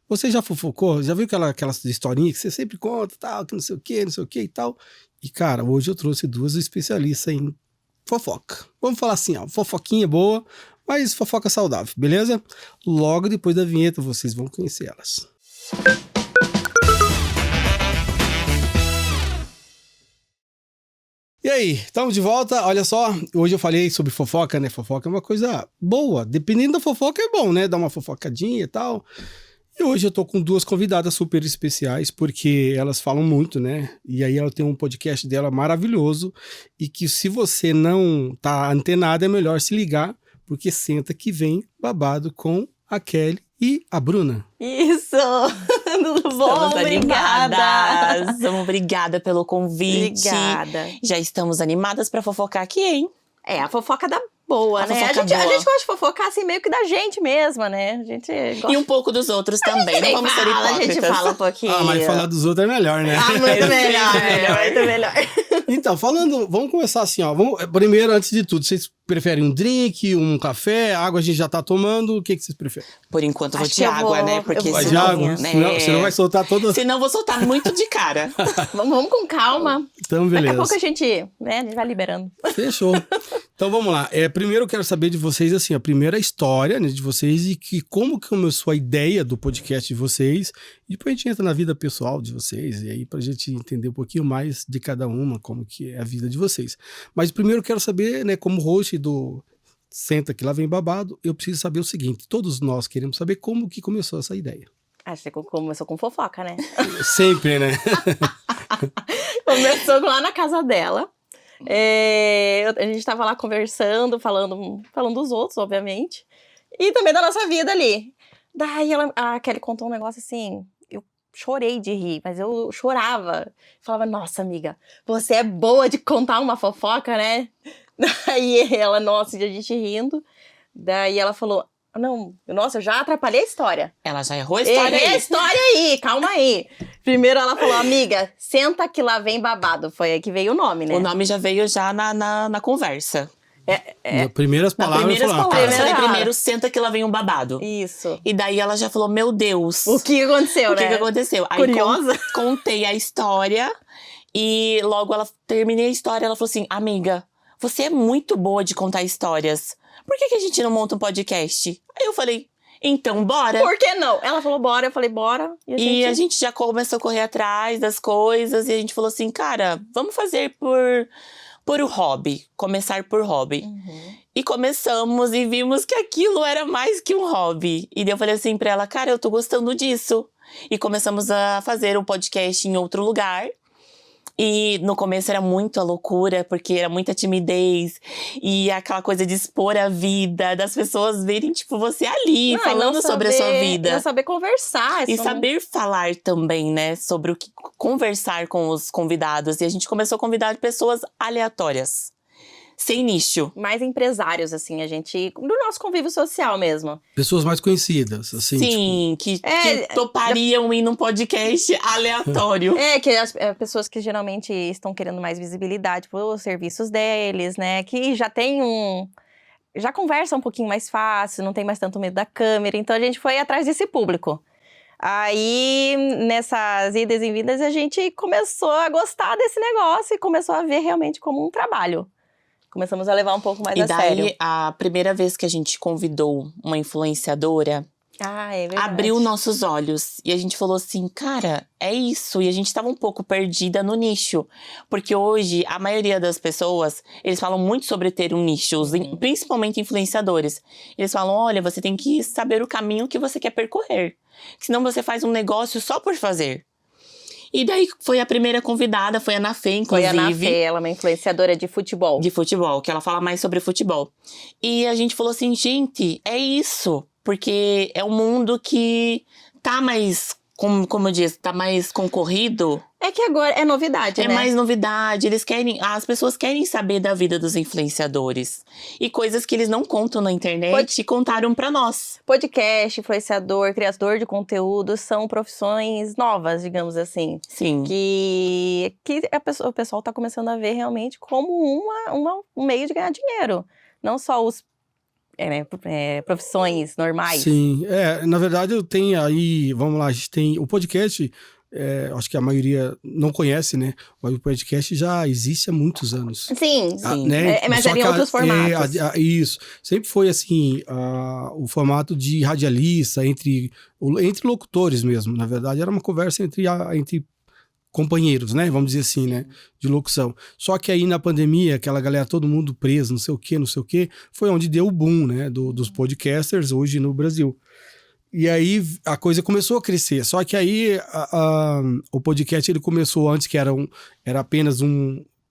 Você já fofocou? Já viu aquelas historinhas que você sempre conta, tal, que não sei o que e tal? E, cara, hoje eu trouxe duas especialistas em fofoca. Vamos falar assim, ó, fofoquinha boa, mas fofoca saudável, beleza? Logo depois da vinheta vocês vão conhecer elas. E aí, estamos de volta. Olha só, hoje eu falei sobre fofoca, né? Fofoca é uma coisa boa. Dependendo da fofoca é bom, né? Dar uma fofocadinha e tal. E hoje eu tô com duas convidadas super especiais, porque elas falam muito, né? E aí ela tem um podcast dela maravilhoso. E que se você não tá antenado, é melhor se ligar, porque senta que vem babado com a Kelly e a Bruna. Isso! Tudo bom? Obrigada! Obrigada pelo convite. Obrigada. Já estamos animadas pra fofocar aqui, hein? É, a fofoca da boa, A né? fofoca A gente boa. gosta de fofocar assim, meio que da gente mesma, né? A gente gosta. E um pouco dos outros também, não vamos ser A hipócritas. gente fala um pouquinho. Ah, mas falar dos outros é melhor, né? Ah, muito melhor, muito melhor. Então, vamos começar assim, ó. Primeiro, antes de tudo, vocês preferem um drink, um café? Água a gente já tá tomando, o que vocês preferem? Por enquanto eu vou Acho de que eu água, vou- né? eu Porque vou De senão, água? né? Senão vai soltar toda... Senão eu vou soltar muito de cara. Vamos com calma. Então, Daqui beleza. a pouco a gente vai liberando. Fechou. Então vamos lá. Primeiro eu quero saber de vocês, assim, a primeira história, né, de vocês e como que começou a ideia do podcast de vocês. E depois a gente entra na vida pessoal de vocês, e aí pra gente entender um pouquinho mais de cada uma, como que é a vida de vocês. Mas primeiro eu quero saber, né, como host do Senta Que Lá Vem Babado, eu preciso saber o seguinte, todos nós queremos saber como que começou essa ideia. Acho que começou com fofoca, né? Sempre, né? Começou lá na casa dela. A gente tava lá conversando, falando dos outros, obviamente. E também da nossa vida ali. Daí a Kelly contou um negócio assim, eu chorei de rir, mas eu chorava. Falava, nossa, amiga, você é boa de contar uma fofoca, né? Daí ela, nossa, e a gente rindo. Daí ela falou, não, nossa, eu já atrapalhei a história. Ela já errou a história Errei a aí. história aí, calma aí. Primeiro ela falou, amiga, senta que lá vem babado. Foi aí que veio o nome, né? O nome já veio já na conversa. Nas primeiras Nas palavras, primeiras eu falei, palavras, eu cara. falei primeiro, senta que lá vem um babado. Isso. E daí ela já falou, meu Deus. O que aconteceu, O que né? que aconteceu? Aí Curiosa. contei a história e logo terminei a história, ela falou assim, amiga, você é muito boa de contar histórias. Por que a gente não monta um podcast? Aí eu falei, então bora. Por que não? Ela falou, bora. Eu falei, bora. E a gente já começou a correr atrás das coisas e a gente falou assim, cara, vamos fazer por o hobby. Começar por hobby. Uhum. E começamos e vimos que aquilo era mais que um hobby. E daí eu falei assim pra ela, cara, eu tô gostando disso. E começamos a fazer um podcast em outro lugar. E no começo era muito a loucura, porque era muita timidez. E aquela coisa de expor a vida, das pessoas verem, tipo, você ali, Não, falando não sobre a sua saber- vida. Não saber conversar. E isso saber falar também, né? Sobre o que conversar com os convidados. E a gente começou a convidar pessoas aleatórias. Sem nicho. Mais empresários, assim, a gente... Do nosso convívio social mesmo. pessoas mais conhecidas, assim, tipo, Sim, que É, topariam ir num podcast aleatório. Que as pessoas que geralmente estão querendo mais visibilidade pelos serviços deles, né? Que já tem já conversa um pouquinho mais fácil, não tem mais tanto medo da câmera. Então a gente foi atrás desse público. Aí, nessas idas e vindas, a gente começou a gostar desse negócio e começou a ver realmente como um trabalho. Começamos a levar um pouco mais E a sério. daí, a primeira vez que a gente convidou uma influenciadora, Ah, é verdade. abriu nossos olhos. E a gente falou assim, cara, é isso. E a gente tava um pouco perdida no nicho. Porque hoje, a maioria das pessoas, eles falam muito sobre ter um nicho. Principalmente influenciadores. Eles falam, olha, você tem que saber o caminho que você quer percorrer. Senão você faz um negócio só por fazer. E daí, foi a primeira convidada, foi a Nafê, inclusive. Foi a Nafê, ela é uma influenciadora de futebol. De futebol, que ela fala mais sobre futebol. E a gente falou assim, gente, é isso. Porque é um mundo que tá mais, como eu disse, tá mais concorrido. É que agora é novidade, É né? mais novidade, as pessoas querem saber da vida dos influenciadores. E coisas que eles não contam na internet e contaram pra nós. Podcast, influenciador, criador de conteúdo são profissões novas, digamos assim. Sim. Que o pessoal tá começando a ver realmente como um meio de ganhar dinheiro. Não só os profissões normais. Sim, na verdade eu tenho aí, vamos lá, a gente tem o podcast, acho que a maioria não conhece, né? Mas o podcast já existe há muitos anos. Sim. Né? Mas era em outros formatos. Isso, sempre foi assim, o formato de radialista, entre locutores mesmo, na verdade era uma conversa entre companheiros, né? Vamos dizer assim, né? De locução. Só que aí na pandemia, aquela galera, todo mundo preso, não sei o quê, foi onde deu o boom, né? Dos podcasters hoje no Brasil. E aí a coisa começou a crescer. Só que aí o podcast ele começou antes, que era apenas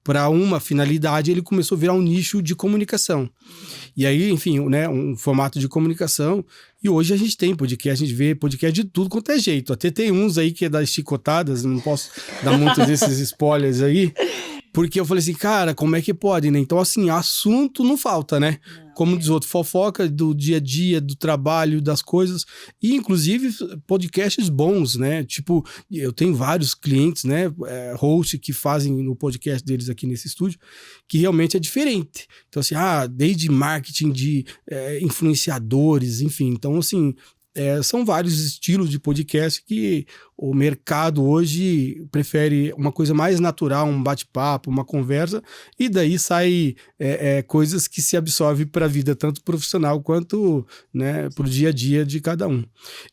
para uma finalidade, ele começou a virar um nicho de comunicação. E aí, enfim, né, um formato de comunicação. E hoje a gente tem podcast, a gente vê podcast de tudo quanto é jeito. Até tem uns aí que é das chicotadas, não posso dar muitos desses spoilers aí. Porque eu falei assim, cara, como é que pode, né? Então, assim, assunto não falta, né? Como diz outro, fofoca do dia a dia, do trabalho, das coisas. E, inclusive, podcasts bons, né? Tipo, eu tenho vários clientes, né? Host que fazem no podcast deles aqui nesse estúdio, que realmente é diferente. Então, assim, desde marketing de influenciadores, enfim. Então, assim, são vários estilos de podcast que o mercado hoje prefere uma coisa mais natural, um bate-papo, uma conversa, e daí sai coisas que se absorvem para a vida, tanto profissional quanto, né, para o dia a dia de cada um.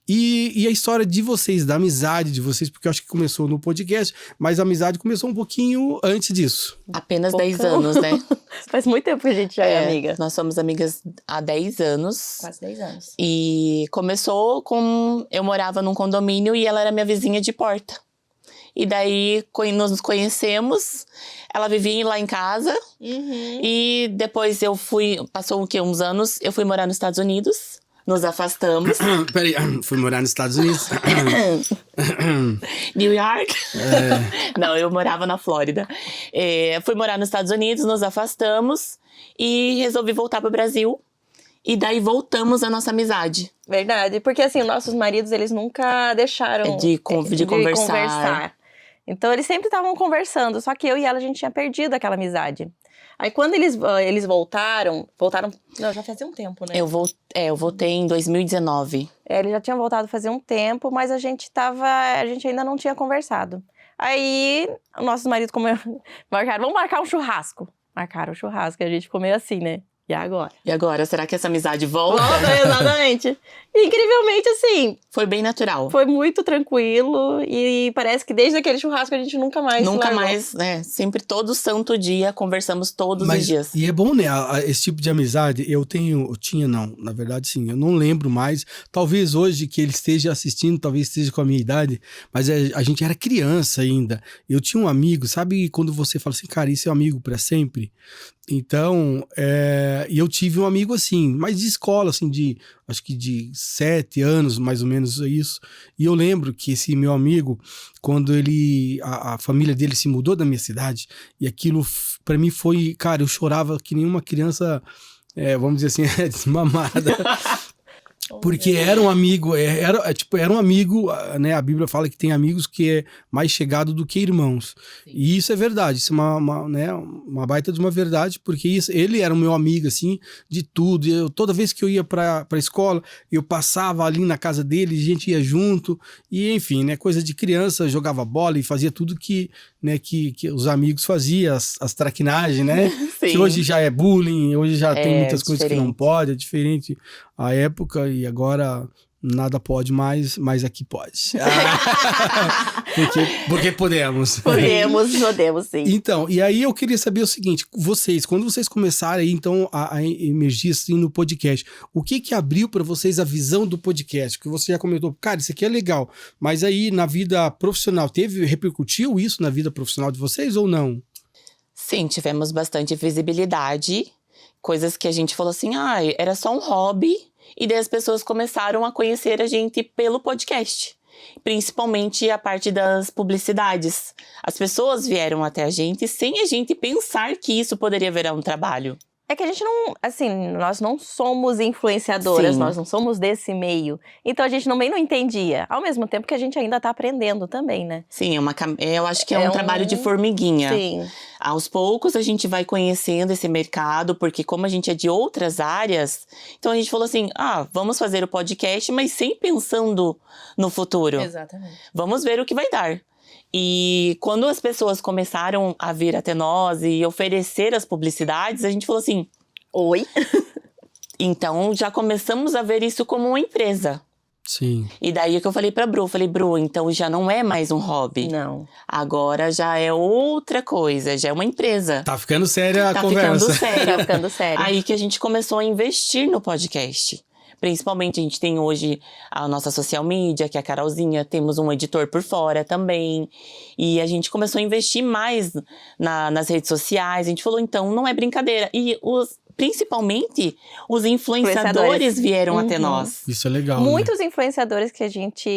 E a história de vocês, da amizade de vocês, porque eu acho que começou no podcast, mas a amizade começou um pouquinho antes disso. Apenas 10 anos, né? Faz muito tempo que a gente já é amiga. Nós somos amigas há 10 anos. Quase 10 anos. E começou com... Eu morava num condomínio e ela era minha vizinha de porta. E daí nós nos conhecemos. Ela vivia lá em casa. Uhum. E depois passou o quê? Uns anos. Eu fui morar nos Estados Unidos. Nos afastamos. Peraí, fui morar nos Estados Unidos. New York? Não, eu morava na Flórida. Fui morar nos Estados Unidos, nos afastamos. E resolvi voltar pro Brasil. E daí voltamos a nossa amizade. Verdade, porque assim, nossos maridos, eles nunca deixaram de conversar. Então, eles sempre estavam conversando, só que eu e ela, a gente tinha perdido aquela amizade. Aí, quando eles voltaram... Não, já fazia um tempo, né? Eu voltei em 2019. Eles já tinham voltado fazia um tempo, mas a gente ainda não tinha conversado. Aí, nossos maridos marcaram, vamos marcar um churrasco. Marcaram o churrasco, e a gente ficou meio assim, né? E agora? Será que essa amizade volta? Volta, exatamente. E, incrivelmente, assim... Foi bem natural. Foi muito tranquilo. E parece que desde aquele churrasco a gente nunca mais né? Sempre todo santo dia, conversamos todos os dias. E é bom, né? Esse tipo de amizade, na verdade, sim. Eu não lembro mais. Talvez hoje que ele esteja assistindo, talvez esteja com a minha idade. Mas a gente era criança ainda. Eu tinha um amigo, sabe quando você fala assim, cara, esse é um amigo pra sempre? Então, e eu tive um amigo assim, mas de escola, assim, acho que de 7 anos, mais ou menos isso. E eu lembro que esse meu amigo, quando a família dele se mudou da minha cidade, e aquilo pra mim foi, cara, eu chorava que nem uma criança, vamos dizer assim, desmamada. Porque era um amigo, era um amigo, né? A Bíblia fala que tem amigos que é mais chegado do que irmãos. Sim. E isso é verdade, isso é uma baita de uma verdade, porque ele era o meu amigo, assim, de tudo. Toda vez que eu ia pra escola, eu passava ali na casa dele, a gente ia junto, e enfim, né? Coisa de criança, jogava bola e fazia tudo que os amigos faziam, as traquinagens, né? Sim. Que hoje já é bullying, hoje já tem muitas coisas que não pode, é diferente a época, e agora nada pode mais, mas aqui pode. Porque podemos. Podemos sim. Então, e aí eu queria saber o seguinte, quando vocês começaram aí, então, a emergir assim no podcast, o que abriu para vocês a visão do podcast? Que você já comentou, cara, isso aqui é legal, mas aí na vida profissional, repercutiu isso na vida profissional de vocês ou não? Sim, tivemos bastante visibilidade, coisas que a gente falou assim, era só um hobby, e daí as pessoas começaram a conhecer a gente pelo podcast. Principalmente a parte das publicidades. As pessoas vieram até a gente sem a gente pensar que isso poderia virar um trabalho. É que a gente não, assim, nós não somos influenciadoras, Sim. nós não somos desse meio. Então a gente também não entendia. Ao mesmo tempo que a gente ainda tá aprendendo também, né? Sim, eu acho que é um trabalho de formiguinha. Sim. Aos poucos a gente vai conhecendo esse mercado, porque como a gente é de outras áreas, então a gente falou assim, vamos fazer o podcast, mas sem pensando no futuro. Exatamente. Vamos ver o que vai dar. E quando as pessoas começaram a vir até nós e oferecer as publicidades, a gente falou assim, oi? Então já começamos a ver isso como uma empresa. Sim. E daí que eu falei pra Bru, Bru, então já não é mais um hobby. Não. Agora já é outra coisa, já é uma empresa. Tá ficando séria a conversa. Tá ficando sério. Aí que a gente começou a investir no podcast. Principalmente a gente tem hoje a nossa social media, que é a Carolzinha, temos um editor por fora também. E a gente começou a investir mais nas redes sociais. A gente falou, então, não é brincadeira. E principalmente os influenciadores vieram até nós. Isso é legal, Muitos influenciadores que a gente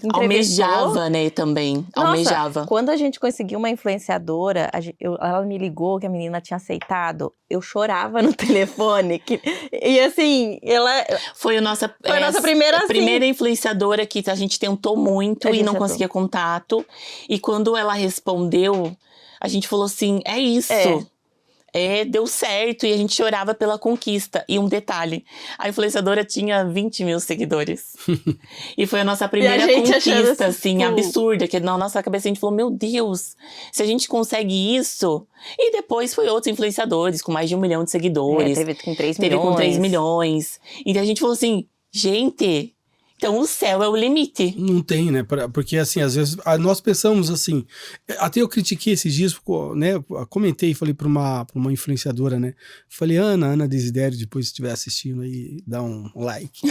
entrevistou. Almejava, né, também. Nossa, almejava. Quando a gente conseguiu uma influenciadora, ela me ligou que a menina tinha aceitado. Eu chorava no telefone. E assim, ela... Foi a nossa primeira, a primeira influenciadora que a gente tentou muito e não conseguia contato. E quando ela respondeu, a gente falou assim, é isso. Deu certo e a gente chorava pela conquista. E um detalhe, a influenciadora tinha 20 mil seguidores. E foi a nossa primeira conquista, assim, absurda. Que na nossa cabeça a gente falou, meu Deus, se a gente consegue isso... E depois foi outros influenciadores com mais de 1 milhão de seguidores. Teve com 3 milhões. Teve com 3 milhões. E a gente falou assim, gente... Então, o céu é o limite. Não tem, né? Porque, assim, às vezes, nós pensamos assim... Até eu critiquei esses dias, né? Comentei, falei pra uma influenciadora, né? Falei, Ana Desidério, depois se estiver assistindo aí, dá um like.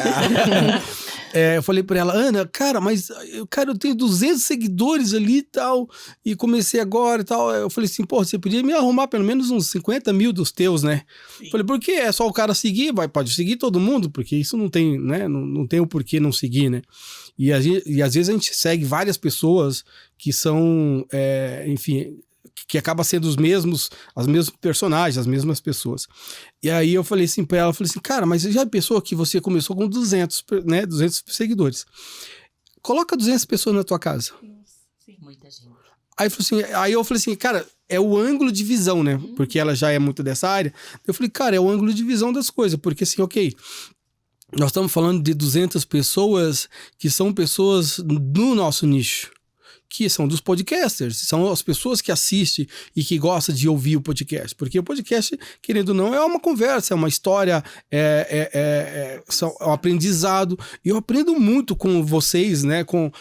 Eu falei pra ela, Ana, cara, mas eu tenho 200 seguidores ali e tal, e comecei agora e tal. Eu falei assim, pô, você podia me arrumar pelo menos uns 50 mil dos teus, né? Sim. Falei, por que é só o cara seguir? Pode seguir todo mundo, porque isso não tem, né? Não tem o porquê não seguir, né? E às vezes a gente segue várias pessoas que são, enfim, que acaba sendo os mesmos personagens, as mesmas pessoas. E aí eu falei assim pra ela, cara, mas já pensou que você começou com 200, né, 200 seguidores? Coloca 200 pessoas na tua casa. Sim, muita gente. Aí eu falei assim, cara, é o ângulo de visão, né? Porque ela já é muito dessa área. Eu falei, cara, é o ângulo de visão das coisas, porque assim, ok... Nós estamos falando de 200 pessoas que são pessoas do nosso nicho, que são dos podcasters, são as pessoas que assistem e que gostam de ouvir o podcast, porque o podcast, querendo ou não, é uma conversa, é uma história, é um aprendizado, e eu aprendo muito com vocês, né, com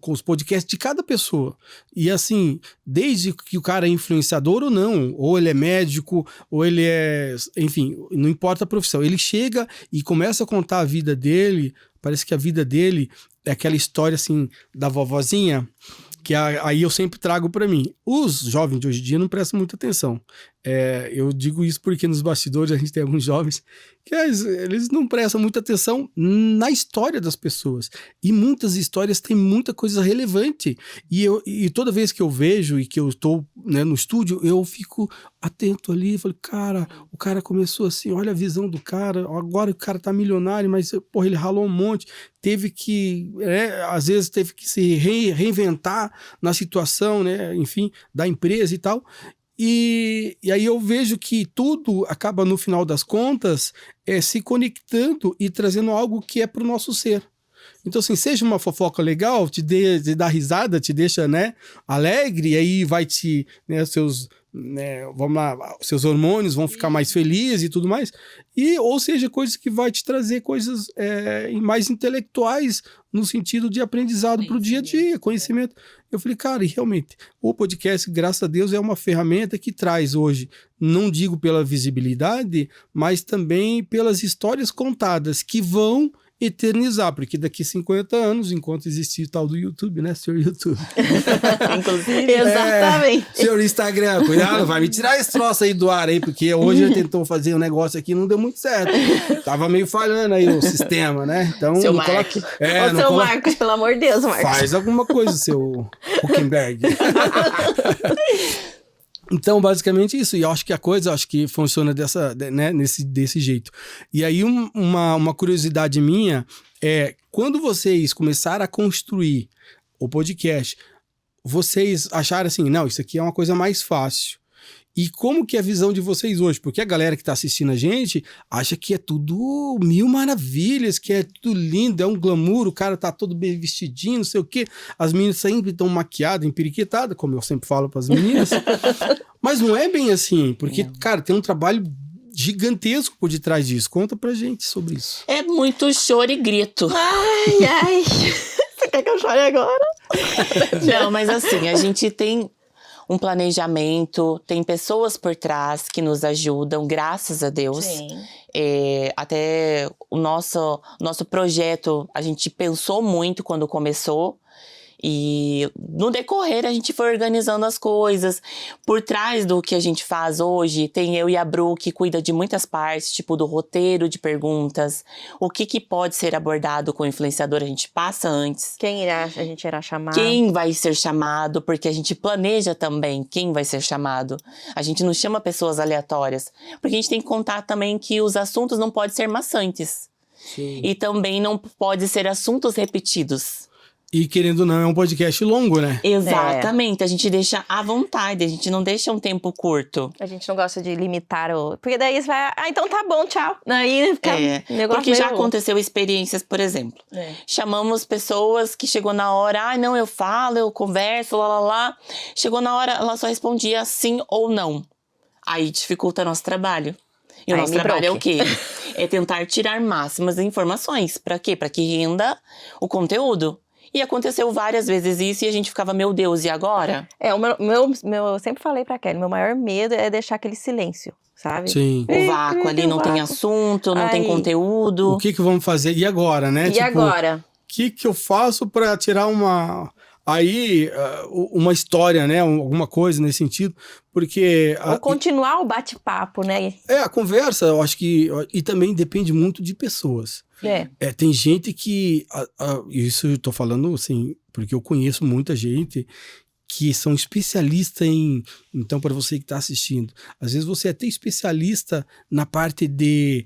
os podcasts de cada pessoa, e assim, desde que o cara é influenciador ou não, ou ele é médico, ou ele é, enfim, não importa a profissão, ele chega e começa a contar a vida dele. Parece que a vida dele é aquela história, assim, da vovozinha, que aí eu sempre trago para mim. Os jovens de hoje em dia não prestam muita atenção. Eu digo isso porque nos bastidores a gente tem alguns jovens que eles não prestam muita atenção na história das pessoas. E muitas histórias têm muita coisa relevante. E toda vez que eu vejo e que eu estou, né, no estúdio, eu fico atento ali e falo, cara, o cara começou assim, olha a visão do cara, agora o cara tá milionário, mas porra, ele ralou um monte, teve que, às vezes teve que se reinventar na situação, né, enfim, da empresa e tal. E aí eu vejo que tudo acaba, no final das contas, se conectando e trazendo algo que é pro nosso ser. Então, assim, seja uma fofoca legal, te dá risada, te deixa, né, alegre, e aí vai te, né, seus hormônios vão ficar mais felizes e tudo mais, ou seja, coisas que vai te trazer coisas mais intelectuais, no sentido de aprendizado para o dia a dia, conhecimento. Eu falei, cara, e realmente, o podcast, graças a Deus, é uma ferramenta que traz hoje, não digo pela visibilidade, mas também pelas histórias contadas, que vão eternizar, porque daqui 50 anos, enquanto existir tal do YouTube, né, senhor YouTube? Inclusive. Exatamente. Senhor Instagram, cuidado, vai me tirar esse troço aí do ar aí, porque hoje ele tentou fazer um negócio aqui e não deu muito certo. Tava meio falhando aí o sistema, né? Então, seu Marcos. Marcos, pelo amor de Deus, Marcos. Faz alguma coisa, seu Huckenberg. Então, basicamente isso. E eu acho que a coisa, acho que funciona desse jeito. E aí, uma curiosidade minha é, quando vocês começaram a construir o podcast, vocês acharam assim, não, isso aqui é uma coisa mais fácil. E como que é a visão de vocês hoje? Porque a galera que tá assistindo a gente acha que é tudo mil maravilhas, que é tudo lindo, é um glamour, o cara tá todo bem vestidinho, não sei o quê. As meninas sempre estão maquiadas, empiriquitadas, como eu sempre falo pras meninas. Mas não é bem assim, porque, cara, tem um trabalho gigantesco por detrás disso. Conta pra gente sobre isso. É muito choro e grito. Ai. Você quer que eu chore agora? Não, mas assim, a gente tem um planejamento, tem pessoas por trás que nos ajudam, graças a Deus. Sim. Até o nosso projeto, a gente pensou muito quando começou. E no decorrer a gente foi organizando as coisas. Por trás do que a gente faz hoje, tem eu e a Bru que cuida de muitas partes, tipo do roteiro de perguntas. O que pode ser abordado com o influenciador, a gente passa antes. A gente irá chamar? Quem vai ser chamado, porque a gente planeja também quem vai ser chamado. A gente não chama pessoas aleatórias, porque a gente tem que contar também que os assuntos não podem ser maçantes. Sim. E também não pode ser assuntos repetidos. E querendo ou não, é um podcast longo, né? Exatamente, a gente deixa à vontade, a gente não deixa um tempo curto. A gente não gosta de limitar o... Porque daí você vai... então tá bom, tchau. Aí fica negócio porque já meio... aconteceu experiências, por exemplo. Chamamos pessoas que chegou na hora, não, eu falo, eu converso, lá. Chegou na hora, ela só respondia sim ou não. Aí dificulta nosso trabalho. E o nosso trabalho é o quê? É tentar tirar máximas informações. Pra quê? Pra que renda o conteúdo. E aconteceu várias vezes isso e a gente ficava, meu Deus, e agora? Eu sempre falei pra Kelly, meu maior medo é deixar aquele silêncio, sabe? Sim. O vácuo ali, não tem assunto, não tem conteúdo. O que vamos fazer? E agora, né? E agora? O que eu faço pra tirar uma história, né? Alguma coisa nesse sentido, porque... Ou continuar o bate-papo, né? A conversa, eu acho que... E também depende muito de pessoas. Tem gente que... isso eu tô falando, assim, porque eu conheço muita gente que são especialistas em... Então, para você que tá assistindo, às vezes você é até especialista na parte de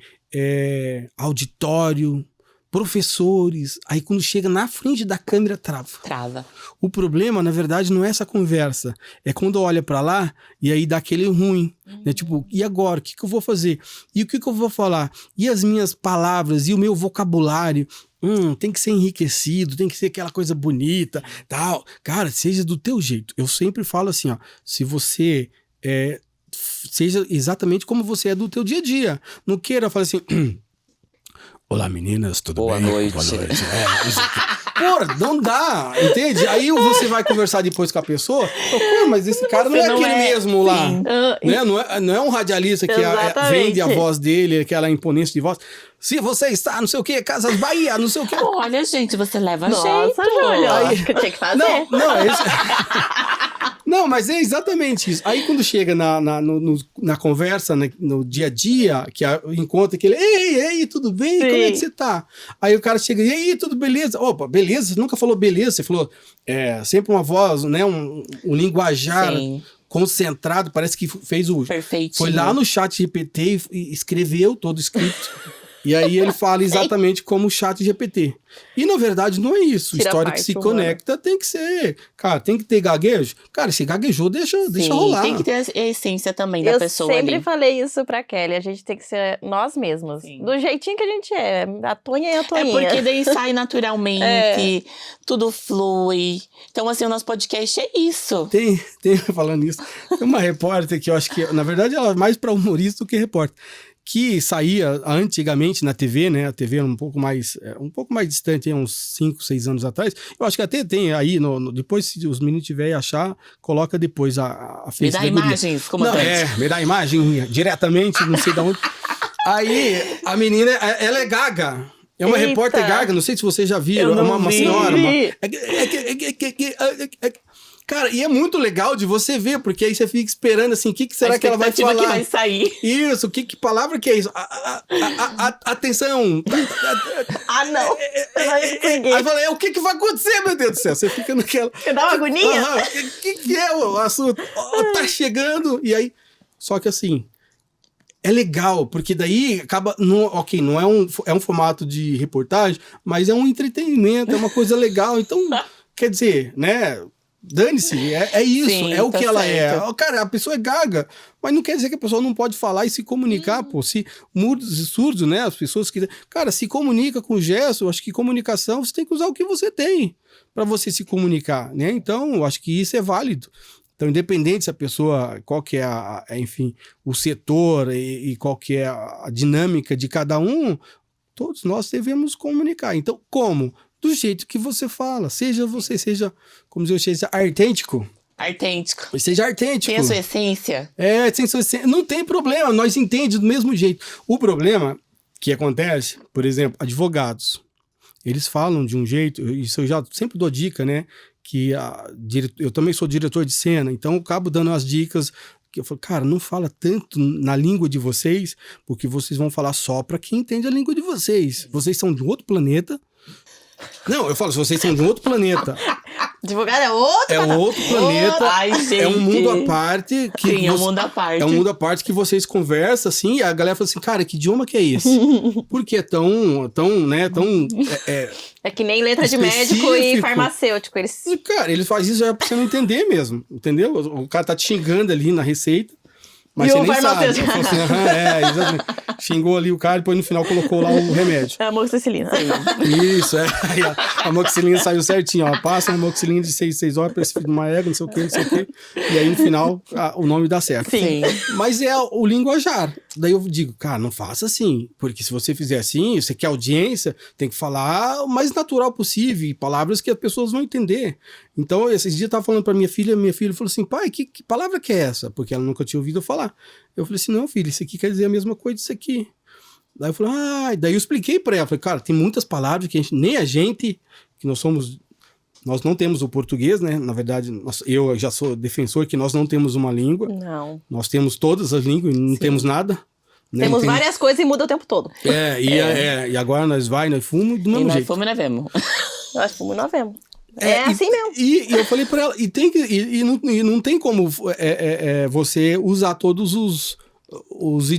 auditório, professores, aí quando chega na frente da câmera, trava. O problema, na verdade, não é essa conversa, é quando olha pra lá e aí dá aquele ruim, né? Tipo, e agora? O que eu vou fazer? E o que eu vou falar? E as minhas palavras? E o meu vocabulário? Tem que ser enriquecido, tem que ser aquela coisa bonita, tal. Cara, seja do teu jeito. Eu sempre falo assim, ó, se você seja exatamente como você é do teu dia a dia. Não queira falar assim... Olá, meninas, tudo bem? Boa noite. Porra, não dá, entende? Aí você vai conversar depois com a pessoa, mas esse cara não é aquele mesmo lá. Né? Não é um radialista que vende a voz dele, aquela imponência de voz. Se você está, não sei o quê, Casas Bahia, não sei o quê. Olha, gente, você leva Nossa, jeito. Júlio, Aí... que tinha que fazer. Não, mas é exatamente isso. Aí quando chega na conversa, no dia a dia, que encontra aquele, ei, tudo bem? Sim. Como é que você tá? Aí o cara chega, e aí, tudo beleza? Opa, beleza? Você nunca falou beleza? Você falou, sempre uma voz, né? Um linguajar concentrado, parece que fez o... Perfeitinho. Foi lá no chat GPT e escreveu todo o script. E aí ele fala exatamente como o chat GPT. E na verdade não é isso. Tira História que se conecta tem que ser... Cara, tem que ter gaguejo. Cara, se gaguejou, deixa rolar. Tem que ter a essência também da pessoa ali. Eu sempre falei isso pra Kelly. A gente tem que ser nós mesmos. Sim. Do jeitinho que a gente é. A Tonha é a Toninha. É porque daí sai naturalmente. Tudo flui. Então assim, o nosso podcast é isso. Tem falando isso, tem uma repórter que eu acho que... Na verdade ela é mais pra humorista do que repórter. Que saía antigamente na TV, né? A TV era um pouco mais distante, uns 5, 6 anos atrás. Eu acho que até tem aí, depois, se os meninos tiverem achar, coloca depois a Me dá imagens, comandante. Me dá imagem diretamente, não sei de onde. Aí, a menina, ela é gaga. É uma repórter gaga, não sei se vocês já viram. É uma senhora. Cara, e é muito legal de você ver, porque aí você fica esperando assim, o que será que ela vai falar? Que vai sair. Isso, que palavra que é isso? Atenção! Não. Aí fala, o que vai acontecer, meu Deus do céu? Você fica naquela... Você dá uma agonia? O que é o assunto? Tá chegando, e aí... Só que assim... É legal, porque daí acaba... Ok, não é um formato de reportagem, mas é um entretenimento, é uma coisa legal. Então, quer dizer, né... Dane-se, é isso, Sim, é o que ela certo. é. Cara, a pessoa é gaga, mas não quer dizer que a pessoa não pode falar e se comunicar, pô. Se mudos e surdos, né, as pessoas que... Cara, se comunica com gesto, eu acho que comunicação, você tem que usar o que você tem para você se comunicar, né? Então, eu acho que isso é válido. Então, independente se a pessoa, qual que é, enfim, o setor e qual que é a dinâmica de cada um, todos nós devemos comunicar. Então, como? Do jeito que você fala. Seja você, como dizer, seja autêntico. Autêntico. Seja autêntico. Tem a sua essência. Tem sua essência. Não tem problema, nós entendemos do mesmo jeito. O problema que acontece, por exemplo, advogados, eles falam de um jeito, isso eu já sempre dou dica, né? Que eu também sou diretor de cena, então eu acabo dando as dicas que eu falo, cara, não fala tanto na língua de vocês, porque vocês vão falar só para quem entende a língua de vocês. Vocês são de outro planeta. Não, eu falo, se vocês são de um outro planeta. Advogado é outro. É outro planeta. Ai, gente. É um mundo à parte. Sim, é um mundo à parte. É um mundo à parte que vocês conversam, assim, e a galera fala assim, cara, que idioma que é esse? Porque é tão, né, tão... É que nem letra de médico e farmacêutico. Cara, eles fazem isso já pra você não entender mesmo, entendeu? O cara tá te xingando ali na receita, mas você nem sabe. Assim, exatamente. Xingou ali o cara e depois no final colocou lá o remédio. É a amoxicilina. Isso, Aí a amoxicilina saiu certinho, ó. Passa a amoxicilina de 6 horas pra esse filho de uma égua, não sei o quê. E aí no final o nome dá certo. Sim. Mas é o linguajar. Daí eu digo, cara, não faça assim. Porque se você fizer assim, você quer audiência, tem que falar o mais natural possível, palavras que as pessoas vão entender. Então, esses dias eu tava falando pra minha filha falou assim, pai, que palavra que é essa? Porque ela nunca tinha ouvido eu falar. Eu falei assim, não, filho, isso aqui quer dizer a mesma coisa disso aqui. Daí eu falei, daí eu expliquei pra ela, falei, cara, tem muitas palavras que nem a gente, que nós não temos o português, né? Na verdade, eu já sou defensor que nós não temos uma língua. Não. Nós temos todas as línguas e não temos nada. Né? Temos várias coisas e muda o tempo todo. E agora nós fumamos do mesmo jeito. Nós fomos e nós vemos. Nós fomos e nós vemos. É assim mesmo. E eu falei pra ela, e não tem como você usar todos os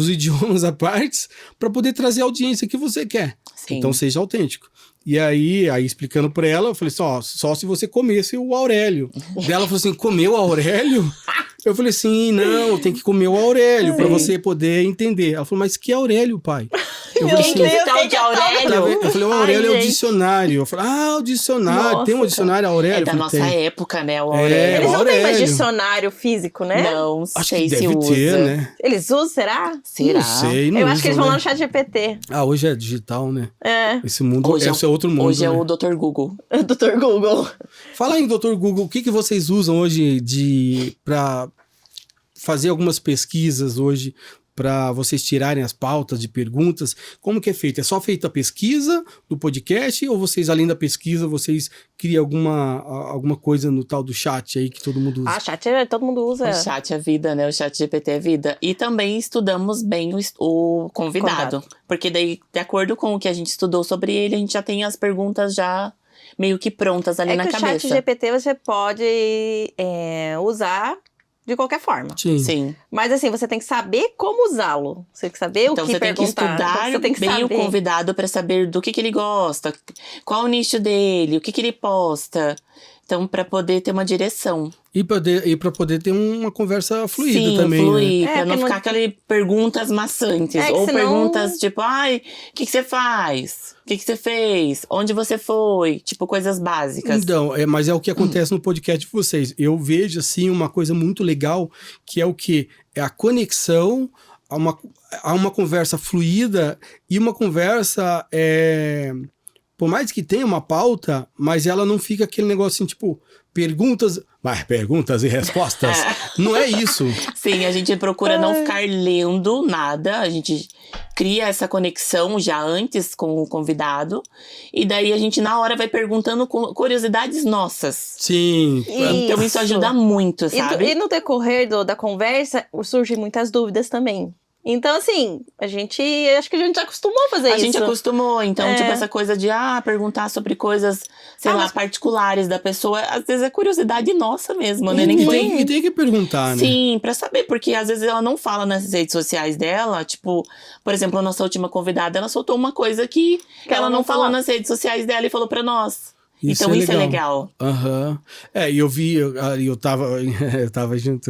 idiomas à parte para poder trazer a audiência que você quer. Sim. Então seja autêntico. E aí explicando pra ela, eu falei assim, só se você comesse o Aurélio. Daí ela falou assim, comeu o Aurélio? Eu falei assim, não, tem que comer o Aurélio pra você poder entender. Ela falou, mas que Aurélio, pai? Eu falei assim, que tal de Aurélio? Eu falei, o Aurélio é o dicionário. Eu falei, o dicionário. Nossa, tem um dicionário Aurélio? É da nossa época, né, o Aurélio. Eles não têm mais Aurélio. dicionário físico, né? Não Acho sei que se deve usa. ter, né? Eles usam, será? Será? Não sei, não Eu acho que eles usam, vão né? lá no chat GPT. Hoje é digital, né? É. Esse mundo, Hoje esse é outro mundo. Hoje é né? o Dr. Google. Dr. Google. Fala aí, Dr. Google, o que vocês usam hoje para fazer algumas pesquisas hoje, para vocês tirarem as pautas de perguntas? Como que é feito? É só feita a pesquisa do podcast ou vocês, além da pesquisa, vocês criam alguma coisa no tal do chat aí que todo mundo usa? Chat todo mundo usa. O chat é vida, né? O chat GPT é vida. E também estudamos bem o convidado. Porque daí, de acordo com o que a gente estudou sobre ele, a gente já tem as perguntas já meio que prontas ali na cabeça. O chat GPT você pode usar de qualquer forma. Sim. Mas assim, você tem que saber como usá-lo. Você tem que saber Então, o que você tem que perguntar. estudar Você tem que bem saber. o convidado para saber do que ele gosta, qual o nicho dele, o que ele posta. Então, para poder ter uma direção. E para poder ter uma conversa fluida. Sim, também, fluir, né? pra não ficar aquelas perguntas maçantes. Que ou senão... perguntas tipo, o que você faz? O que você fez? Onde você foi? Tipo, coisas básicas. Então, mas é o que acontece no podcast de vocês. Eu vejo, assim, uma coisa muito legal, que é o quê? É a conexão a uma conversa fluida e uma conversa por mais que tenha uma pauta, mas ela não fica aquele negócio assim, tipo, perguntas e respostas. Não é isso. Sim, a gente procura não ficar lendo nada, a gente cria essa conexão já antes com o convidado, e daí a gente na hora vai perguntando curiosidades nossas. Sim. Então isso ajuda muito, sabe? E no decorrer da conversa, surgem muitas dúvidas também. Então, assim, acho que a gente já acostumou a fazer isso. A gente acostumou, então, tipo, essa coisa de, perguntar sobre coisas, sei lá, particulares da pessoa, às vezes é curiosidade nossa mesmo, né? E tem que perguntar, né? Sim, pra saber, porque às vezes ela não fala nas redes sociais dela, tipo, por exemplo, a nossa última convidada, ela soltou uma coisa que ela não falou nas redes sociais dela e falou pra nós. Então isso é legal. Aham. E eu vi, eu tava junto.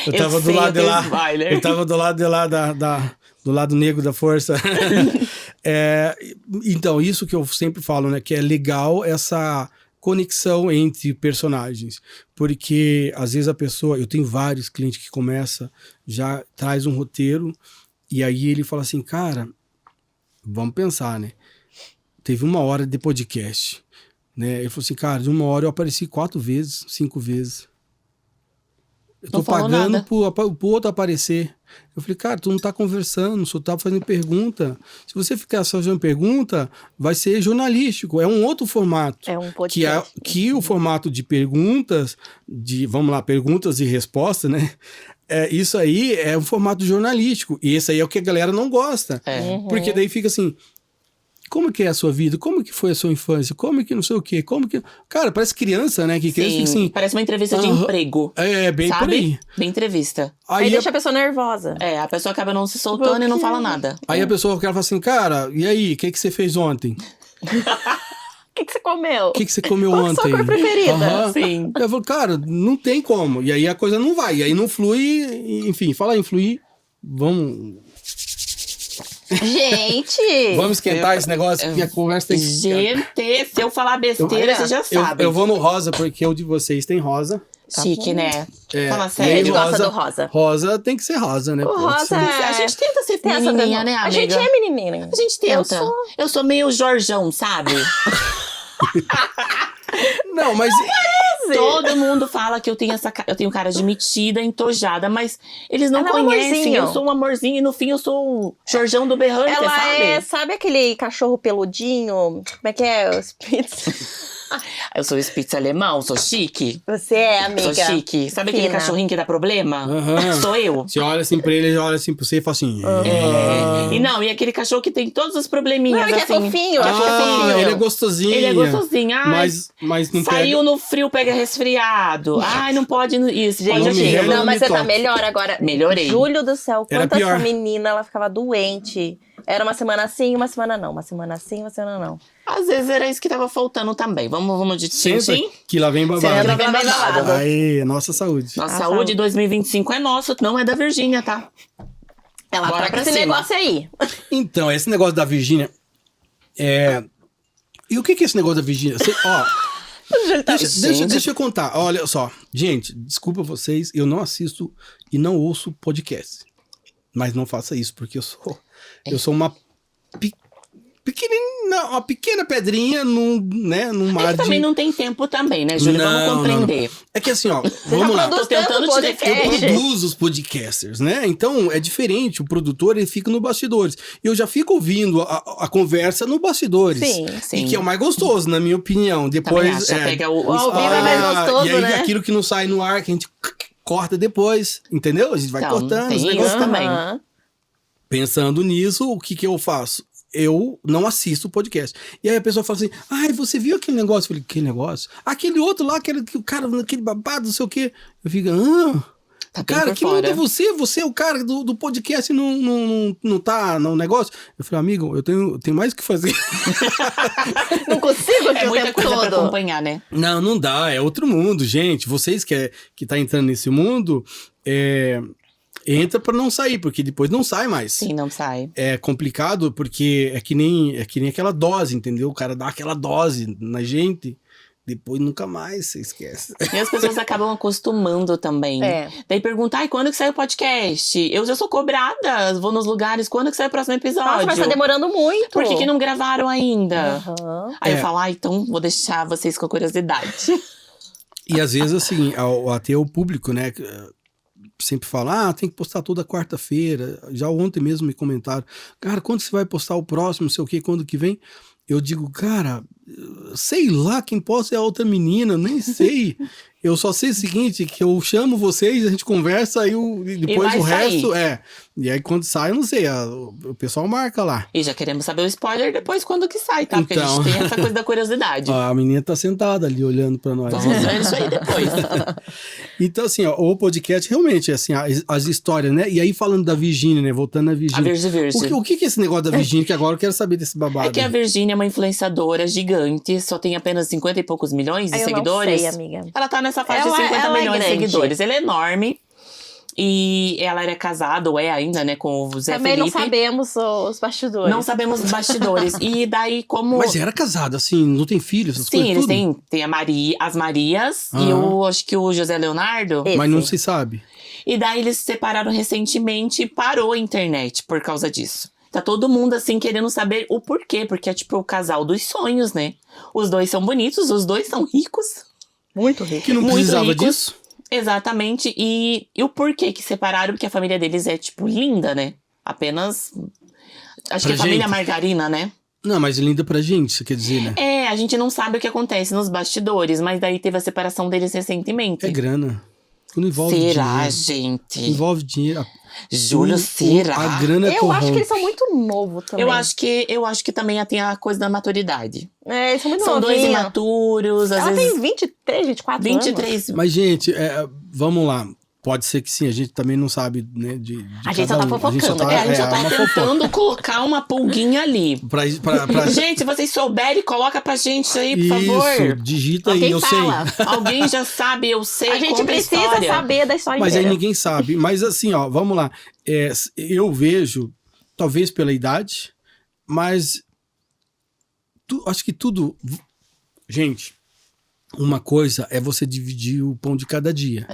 Eu tava do lado de lá. Eu tava do lado de lá do lado negro da força. Então, isso que eu sempre falo, né? Que é legal essa conexão entre personagens. Porque, às vezes, eu tenho vários clientes que começam, já traz um roteiro, e aí ele fala assim, cara, vamos pensar, né? Teve 1 hora de podcast, né? Ele falou assim, cara, de 1 hora eu apareci 4 vezes, 5 vezes. Eu tô pagando pro outro aparecer. Eu falei, cara, tu não tá conversando, só tá fazendo pergunta. Se você ficar só fazendo pergunta, vai ser jornalístico, é um outro formato. É um podcast. Que o formato de perguntas, perguntas e respostas, né? Isso aí é um formato jornalístico. E esse aí é o que a galera não gosta. Porque daí fica assim... Como que é a sua vida? Como que foi a sua infância? Como que não sei o quê? Cara, parece criança, né? Que criança fica assim... Parece uma entrevista de emprego. Bem sabe? por aí. Bem entrevista. Aí deixa a pessoa nervosa. A pessoa acaba não se soltando e não fala nada. Aí a pessoa fala assim, cara, e aí? O que você fez ontem? O que você comeu? O que você comeu ontem? Qual a sua cor preferida? Sim. Eu falo, cara, não tem como. E aí a coisa não vai. E aí não flui. Enfim, fala em fluir. Vamos... Gente! Vamos esquentar esse negócio, porque a conversa tem que... Gente, se eu falar besteira, você já sabe. Eu vou no rosa, porque o de vocês tem rosa. Chique, né? Fala E sério. Ele gosta do rosa. Rosa tem que ser rosa, né? O rosa A gente tenta ser menininha, né, amiga? A gente é menininha. A gente tenta. Eu sou meio Jorjão, sabe? Não, mas... Todo mundo fala que eu tenho cara de metida, entojada, mas eles não conhecem. Eu sou um amorzinho e no fim eu sou o Jorjão do Berrante, sabe? Sabe aquele cachorro peludinho? Como é que é? O Spitz? Eu sou Spitz alemão, sou chique. Você é, amiga. Sou chique. Sabe aquele cachorrinho que dá problema? Sou eu. Você olha assim pra ele, ele olha assim pra você e fala assim... E aquele cachorro que tem todos os probleminhas, não, assim. É fofinho. Ele é gostosinho. Ele é gostosinho. Mas não saiu pega... no frio, pega resfriado. Não pode isso. Gente, mas você tá melhor agora. Melhorei. Júlio do céu, quanto pior. essa menina, ela ficava doente. Era uma semana sim, uma semana não. Uma semana sim, uma semana não. Às vezes era isso que tava faltando também. Vamos de sim. Que lá vem babado. Senta que lá vem babado. Aí, nossa saúde. Nossa saúde 2025 é nossa, não é da Virgínia, tá? Ela bora pra esse negócio aí. Então, esse negócio da Virgínia... E o que é esse negócio da Virgínia? Deixa eu contar. Olha só. Gente, desculpa vocês, eu não assisto e não ouço podcast. Mas não faça isso, porque eu sou uma uma pequena pedrinha num mar de... também não tem tempo também, né, Júlio? Vamos compreender. Não. É que assim, ó, vamos lá. Tô tentando te defender. Eu produzo os podcasters, né? Então, é diferente. O produtor, ele fica no bastidores. Eu já fico ouvindo a conversa no bastidores. Sim. E que é o mais gostoso, na minha opinião. Depois... pega o ao vivo é mais gostoso, e aí, né? aquilo que não sai no ar, que a gente corta depois, entendeu? A gente vai cortando os negócios também. Pensando nisso, o que eu faço? Eu não assisto o podcast. E aí a pessoa fala assim, você viu aquele negócio? Eu falei, que negócio? Aquele outro lá, aquele babado, não sei o quê. Eu fico, Tá cara, que mundo é você? Você é o cara do podcast e não tá no negócio? Eu falei, amigo, eu tenho mais o que fazer. Não consigo aqui É o muita tempo coisa todo. pra acompanhar, né? Não dá, é outro mundo, gente. Vocês que tá entrando nesse mundo, entra pra não sair, porque depois não sai mais. Sim, não sai. É complicado porque é que nem aquela dose, entendeu? O cara dá aquela dose na gente, depois nunca mais você esquece. E as pessoas acabam acostumando também. Daí perguntam, ai, quando que sai o podcast? Eu já sou cobrada, vou nos lugares, quando que sai o próximo episódio? Nossa, mas tá demorando muito. Por que não gravaram ainda? Aí eu falo, então vou deixar vocês com curiosidade. E às vezes, assim, até o público, né, sempre fala, tem que postar toda quarta-feira. Já ontem mesmo me comentaram, cara, quando você vai postar o próximo, não sei o quê, quando que vem? Eu digo, cara, sei lá, quem posta é a outra menina, nem sei. Eu só sei o seguinte, que eu chamo vocês, a gente conversa e depois o resto E aí quando sai, eu não sei, o pessoal marca lá. E já queremos saber o spoiler depois quando que sai, tá? Porque a Então, gente tem essa coisa da curiosidade. A menina tá sentada ali olhando pra nós. Vamos ver isso aí depois. Então, assim, o podcast realmente, assim, as histórias, né? E aí falando da Virgínia, né? Voltando à Virgínia. A Virgínia. O que é esse negócio da Virgínia? Que agora eu quero saber desse babado. É que a Virgínia é uma influenciadora gigante, só tem apenas 50 e poucos milhões de seguidores. Não sei, amiga. Ela tá nessa faixa de 50 milhões de seguidores. Ela é enorme. E ela era casada, ou é ainda, né, com o Zé Também Felipe. não sabemos os bastidores. Não sabemos os bastidores. E daí, como... Mas era casada, assim, não tem filhos, essas coisas? Sim, eles tudo? têm as Marias e eu acho que o José Leonardo. Esse. Mas não se sabe. E daí eles se separaram recentemente e parou a internet por causa disso. Tá todo mundo, assim, querendo saber o porquê. Porque é, tipo, o casal dos sonhos, né? Os dois são bonitos, os dois são ricos. Muito rico. Que não Muito precisava ricos. disso. Exatamente. E o porquê que separaram? Porque a família deles é, tipo, linda, né? Apenas... Acho que é a família Margarina, né? Não, mas linda pra gente, você quer dizer, né? É, a gente não sabe o que acontece nos bastidores. Mas daí teve a separação deles recentemente. É grana. Quando envolve Será, dinheiro. gente? Envolve dinheiro. Júlio, será? A grana Eu corrompe. acho que eles são muito novos também. Eu acho que também tem a coisa da maturidade. Eles são muito São dois novinhos. imaturos, às Ela vezes... tem 23, 24 anos. 23. Mas, gente, vamos lá. Pode ser que sim, a gente também não sabe, né? De A gente só tá fofocando, A gente só tá uma fofoca. tentando colocar uma pulguinha ali. Pra... Gente, se vocês souberem, coloca pra gente aí, por Isso, favor. digita aí, Alguém eu fala. sei. Alguém já sabe, eu sei, A gente conta precisa história. saber da história Mas aí inteira. ninguém sabe. Mas assim, ó, vamos lá. Eu vejo, talvez pela idade, mas acho que tudo... Gente, uma coisa é você dividir o pão de cada dia.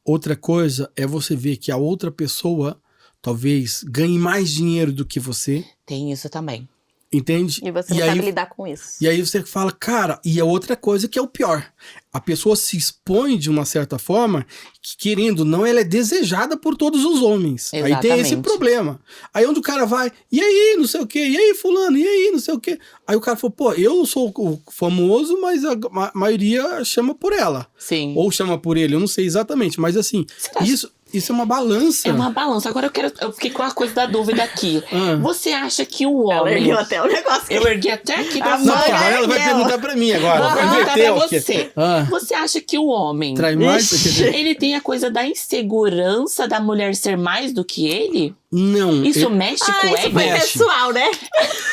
Outra coisa é você ver que a outra pessoa talvez ganhe mais dinheiro do que você. Tem isso também. Entende? E você não sabe lidar com isso. E aí você fala, cara, e a outra coisa que é o pior. A pessoa se expõe de uma certa forma que, querendo ou não, ela é desejada por todos os homens. Exatamente. Aí tem esse problema. Aí onde o cara vai, e aí, não sei o quê, e aí, fulano, e aí, não sei o quê. Aí o cara falou, pô, eu sou o famoso, mas a maioria chama por ela. Sim. Ou chama por ele, eu não sei exatamente. Mas assim, isso é uma balança. É uma balança. Agora eu fiquei com a coisa da dúvida aqui. Você acha que o Ela homem... ergueu até o negócio. Eu ergui até aqui da A Não, manga calma, ela vai ergueu. perguntar pra mim agora. Vou Vai perguntar inverter pra o quê? você. Você acha que o homem... Trai mais? Ele tem a coisa da insegurança da mulher ser mais do que ele? Não. Isso mexe com o Isso ego? foi Mexe. pessoal, né?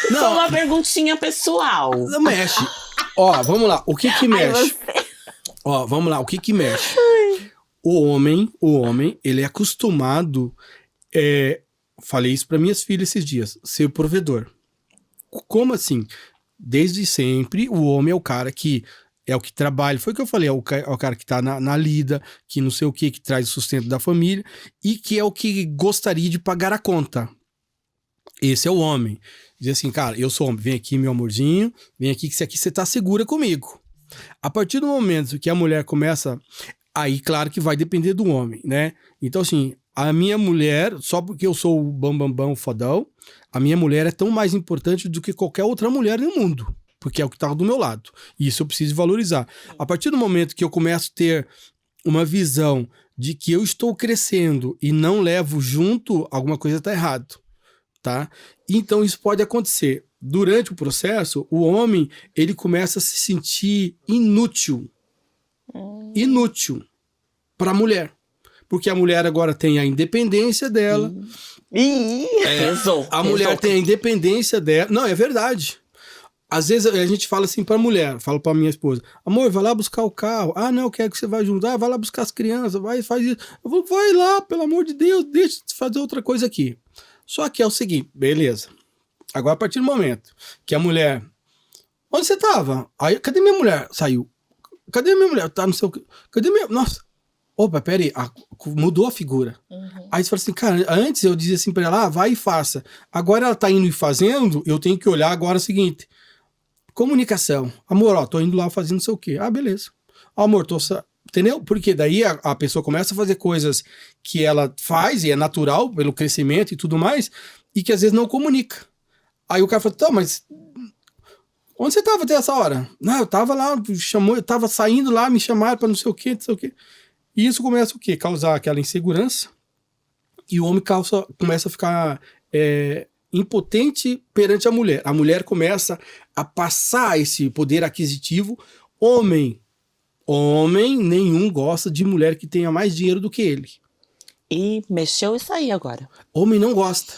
Só uma perguntinha pessoal. Não mexe. Ó, vamos lá. O que Ai, mexe? você... Ó, vamos lá. O que mexe? O homem, ele é acostumado, falei isso para minhas filhas esses dias, ser o provedor. Como assim? Desde sempre, o homem é o cara que é o que trabalha, foi o que eu falei, é o cara que tá na lida, que não sei o que traz o sustento da família, e que é o que gostaria de pagar a conta. Esse é o homem. Diz assim, cara, eu sou homem, vem aqui, meu amorzinho, vem aqui que você tá segura comigo. A partir do momento que a mulher começa... Aí, claro que vai depender do homem, né? Então, assim, a minha mulher, só porque eu sou o bambambam fodão, a minha mulher é tão mais importante do que qualquer outra mulher no mundo. Porque é o que tá do meu lado. E isso eu preciso valorizar. A partir do momento que eu começo a ter uma visão de que eu estou crescendo e não levo junto, alguma coisa tá errado, tá? Então, isso pode acontecer. Durante o processo, o homem, ele começa a se sentir inútil para a mulher. Porque a mulher agora tem a independência dela. Pesou. A mulher tem a independência dela. Não, é verdade. Às vezes a gente fala assim para a mulher, falo para minha esposa, amor, vai lá buscar o carro. Ah, não, eu quero que você vai junto. Ah, vai lá buscar as crianças, faz isso. Eu vou, vai lá, pelo amor de Deus, deixa de fazer outra coisa aqui. Só que é o seguinte, beleza. Agora, a partir do momento que a mulher... onde você tava? Aí, cadê minha mulher? Saiu. Cadê minha mulher? Tá, não sei o que. Cadê minha... Nossa. Opa, peraí. Mudou a figura. Aí você fala assim, cara, antes eu dizia assim pra ela, vai e faça. Agora ela tá indo e fazendo, eu tenho que olhar agora o seguinte. Comunicação. Amor, ó, tô indo lá fazendo não sei o quê. Ah, beleza. Amor, entendeu? Porque daí a pessoa começa a fazer coisas que ela faz e é natural pelo crescimento e tudo mais, e que às vezes não comunica. Aí o cara fala, tá, mas onde você tava até essa hora? Não, eu tava lá, eu tava saindo lá, me chamaram pra não sei o quê, não sei o quê. E isso começa o quê? Causar aquela insegurança, e o homem começa a ficar impotente perante a mulher. A mulher começa a passar esse poder aquisitivo. Homem nenhum gosta de mulher que tenha mais dinheiro do que ele. E mexeu isso aí agora. Homem não gosta.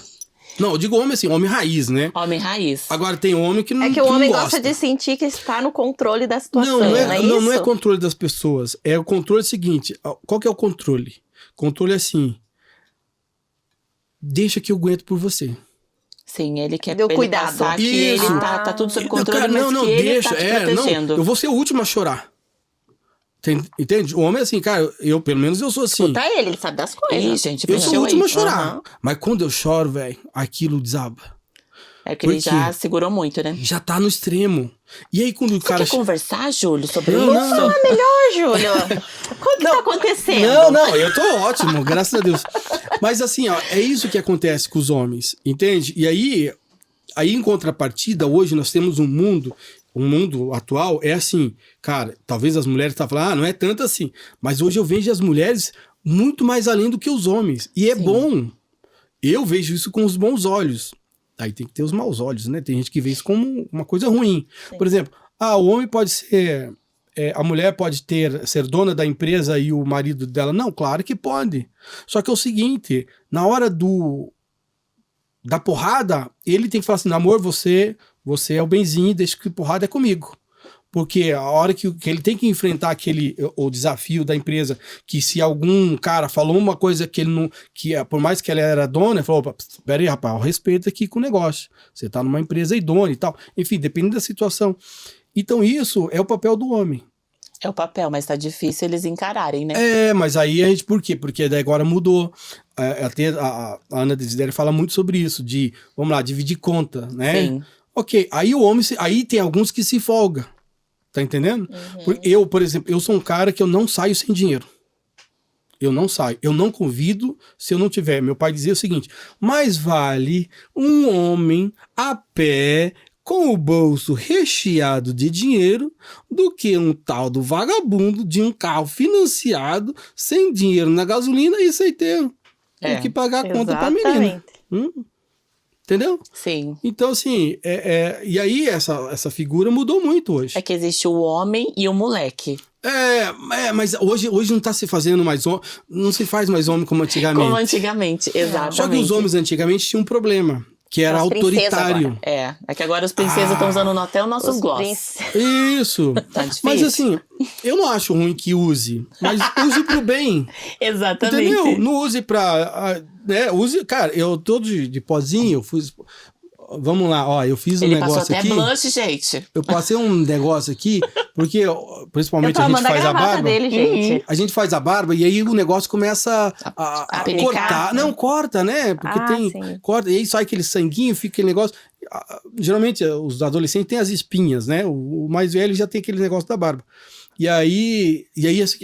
Não, eu digo homem assim, homem raiz, né? Homem raiz. Agora tem homem que não É que o homem não gosta de sentir que está no controle da situação, não é isso? controle das pessoas. É o controle seguinte. Qual que é o controle? Controle é assim. Deixa que eu aguento por você. Sim, ele quer Deu cuidado. passar que Isso. ele tá tudo sob controle, Cara, mas que ele tá te protegendo. eu vou ser o último a chorar. Entende? O homem é assim, cara, pelo menos eu sou assim. Escuta ele sabe das coisas. Ih, gente, Eu sou o mexeu último a aí. chorar. Uhum. Mas quando eu choro, velho, aquilo desaba. É que ele Por quê? já segurou muito, né? Já tá no extremo. E aí quando o Você cara... quer conversar, Júlio, sobre Não, isso? não. Ô, Júlio, o que tá acontecendo? Não, eu tô ótimo, graças a Deus. Mas assim, ó, é isso que acontece com os homens, entende? E aí em contrapartida, hoje nós temos um mundo atual, é assim, cara, talvez as mulheres estão falando, não é tanto assim, mas hoje eu vejo as mulheres muito mais além do que os homens, e é Sim. bom, eu vejo isso com os bons olhos, aí tem que ter os maus olhos, né, tem gente que vê isso como uma coisa ruim. Sim. Por exemplo, o homem pode ser, a mulher pode ser dona da empresa e o marido dela, não, claro que pode, só que é o seguinte, na hora da porrada, ele tem que falar assim, amor, você é o benzinho, deixa que porrada é comigo. Porque a hora que ele tem que enfrentar o desafio da empresa, que se algum cara falou uma coisa que ele não, por mais que ela era dona, ele falou, opa, pera aí, rapaz, respeito aqui com o negócio. Você tá numa empresa idônea e tal. Enfim, dependendo da situação. Então isso é o papel do homem. É o papel, mas tá difícil eles encararem, né? Mas aí a gente, por quê? Porque daí agora mudou. Até a Ana Desidério fala muito sobre isso, de, vamos lá, dividir conta, né? Sim. Ok, aí o homem, aí tem alguns que se folga, tá entendendo? Eu, por exemplo, eu sou um cara que eu não saio sem dinheiro. Eu não saio, eu não convido se eu não tiver. Meu pai dizia o seguinte, mais vale um homem a pé com o bolso recheado de dinheiro do que um tal do vagabundo de um carro financiado, sem dinheiro na gasolina e sem ter que pagar a conta pra menina. Entendeu? Sim. Então, assim, e aí essa figura mudou muito hoje. É que existe o homem e o moleque. Mas hoje não tá se fazendo mais homem, não se faz mais homem como antigamente. Como antigamente, exatamente. Só que os homens antigamente tinham um problema. Que era autoritário. É que agora os princesas estão usando até os nossos gloss. Isso. Tá difícil. Mas assim, eu não acho ruim que use. Mas use pro bem. Exatamente. Entendeu? Não use pra... use... Cara, eu tô de pozinho, eu fiz... Vamos lá, ó, eu fiz um negócio aqui. Ele passou até blush, gente. Eu passei um negócio aqui, porque principalmente a gente faz a barba. Dele, gente. A gente faz a barba e aí o negócio começa a cortar. Não, corta, né? Porque sim. corta, e aí sai aquele sanguinho, fica aquele negócio. Geralmente os adolescentes têm as espinhas, né? O mais velho já tem aquele negócio da barba. E aí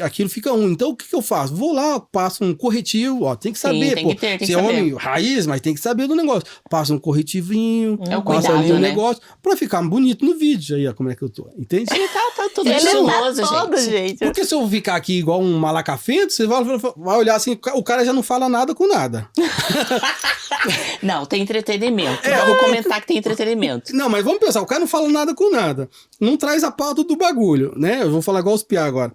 aquilo fica ruim. Então o que eu faço? Vou lá, passo um corretivo, ó, tem que saber, tem que ter, tem se que é saber. homem raiz, mas tem que saber do negócio. Passa um corretivinho, É o passa cuidado, ali um né? negócio, pra ficar bonito no vídeo. Aí, ó, como é que eu tô, entende? Ele tá tudo Ele estiloso, tá todo, gente. Porque se eu ficar aqui igual um malacafento, você vai olhar assim, o cara já não fala nada com nada. Não, tem entretenimento. Eu vou comentar que tem entretenimento. Não, mas vamos pensar, o cara não fala nada com nada. Não traz a pauta do bagulho, né? Eu vou falar igual os piá agora.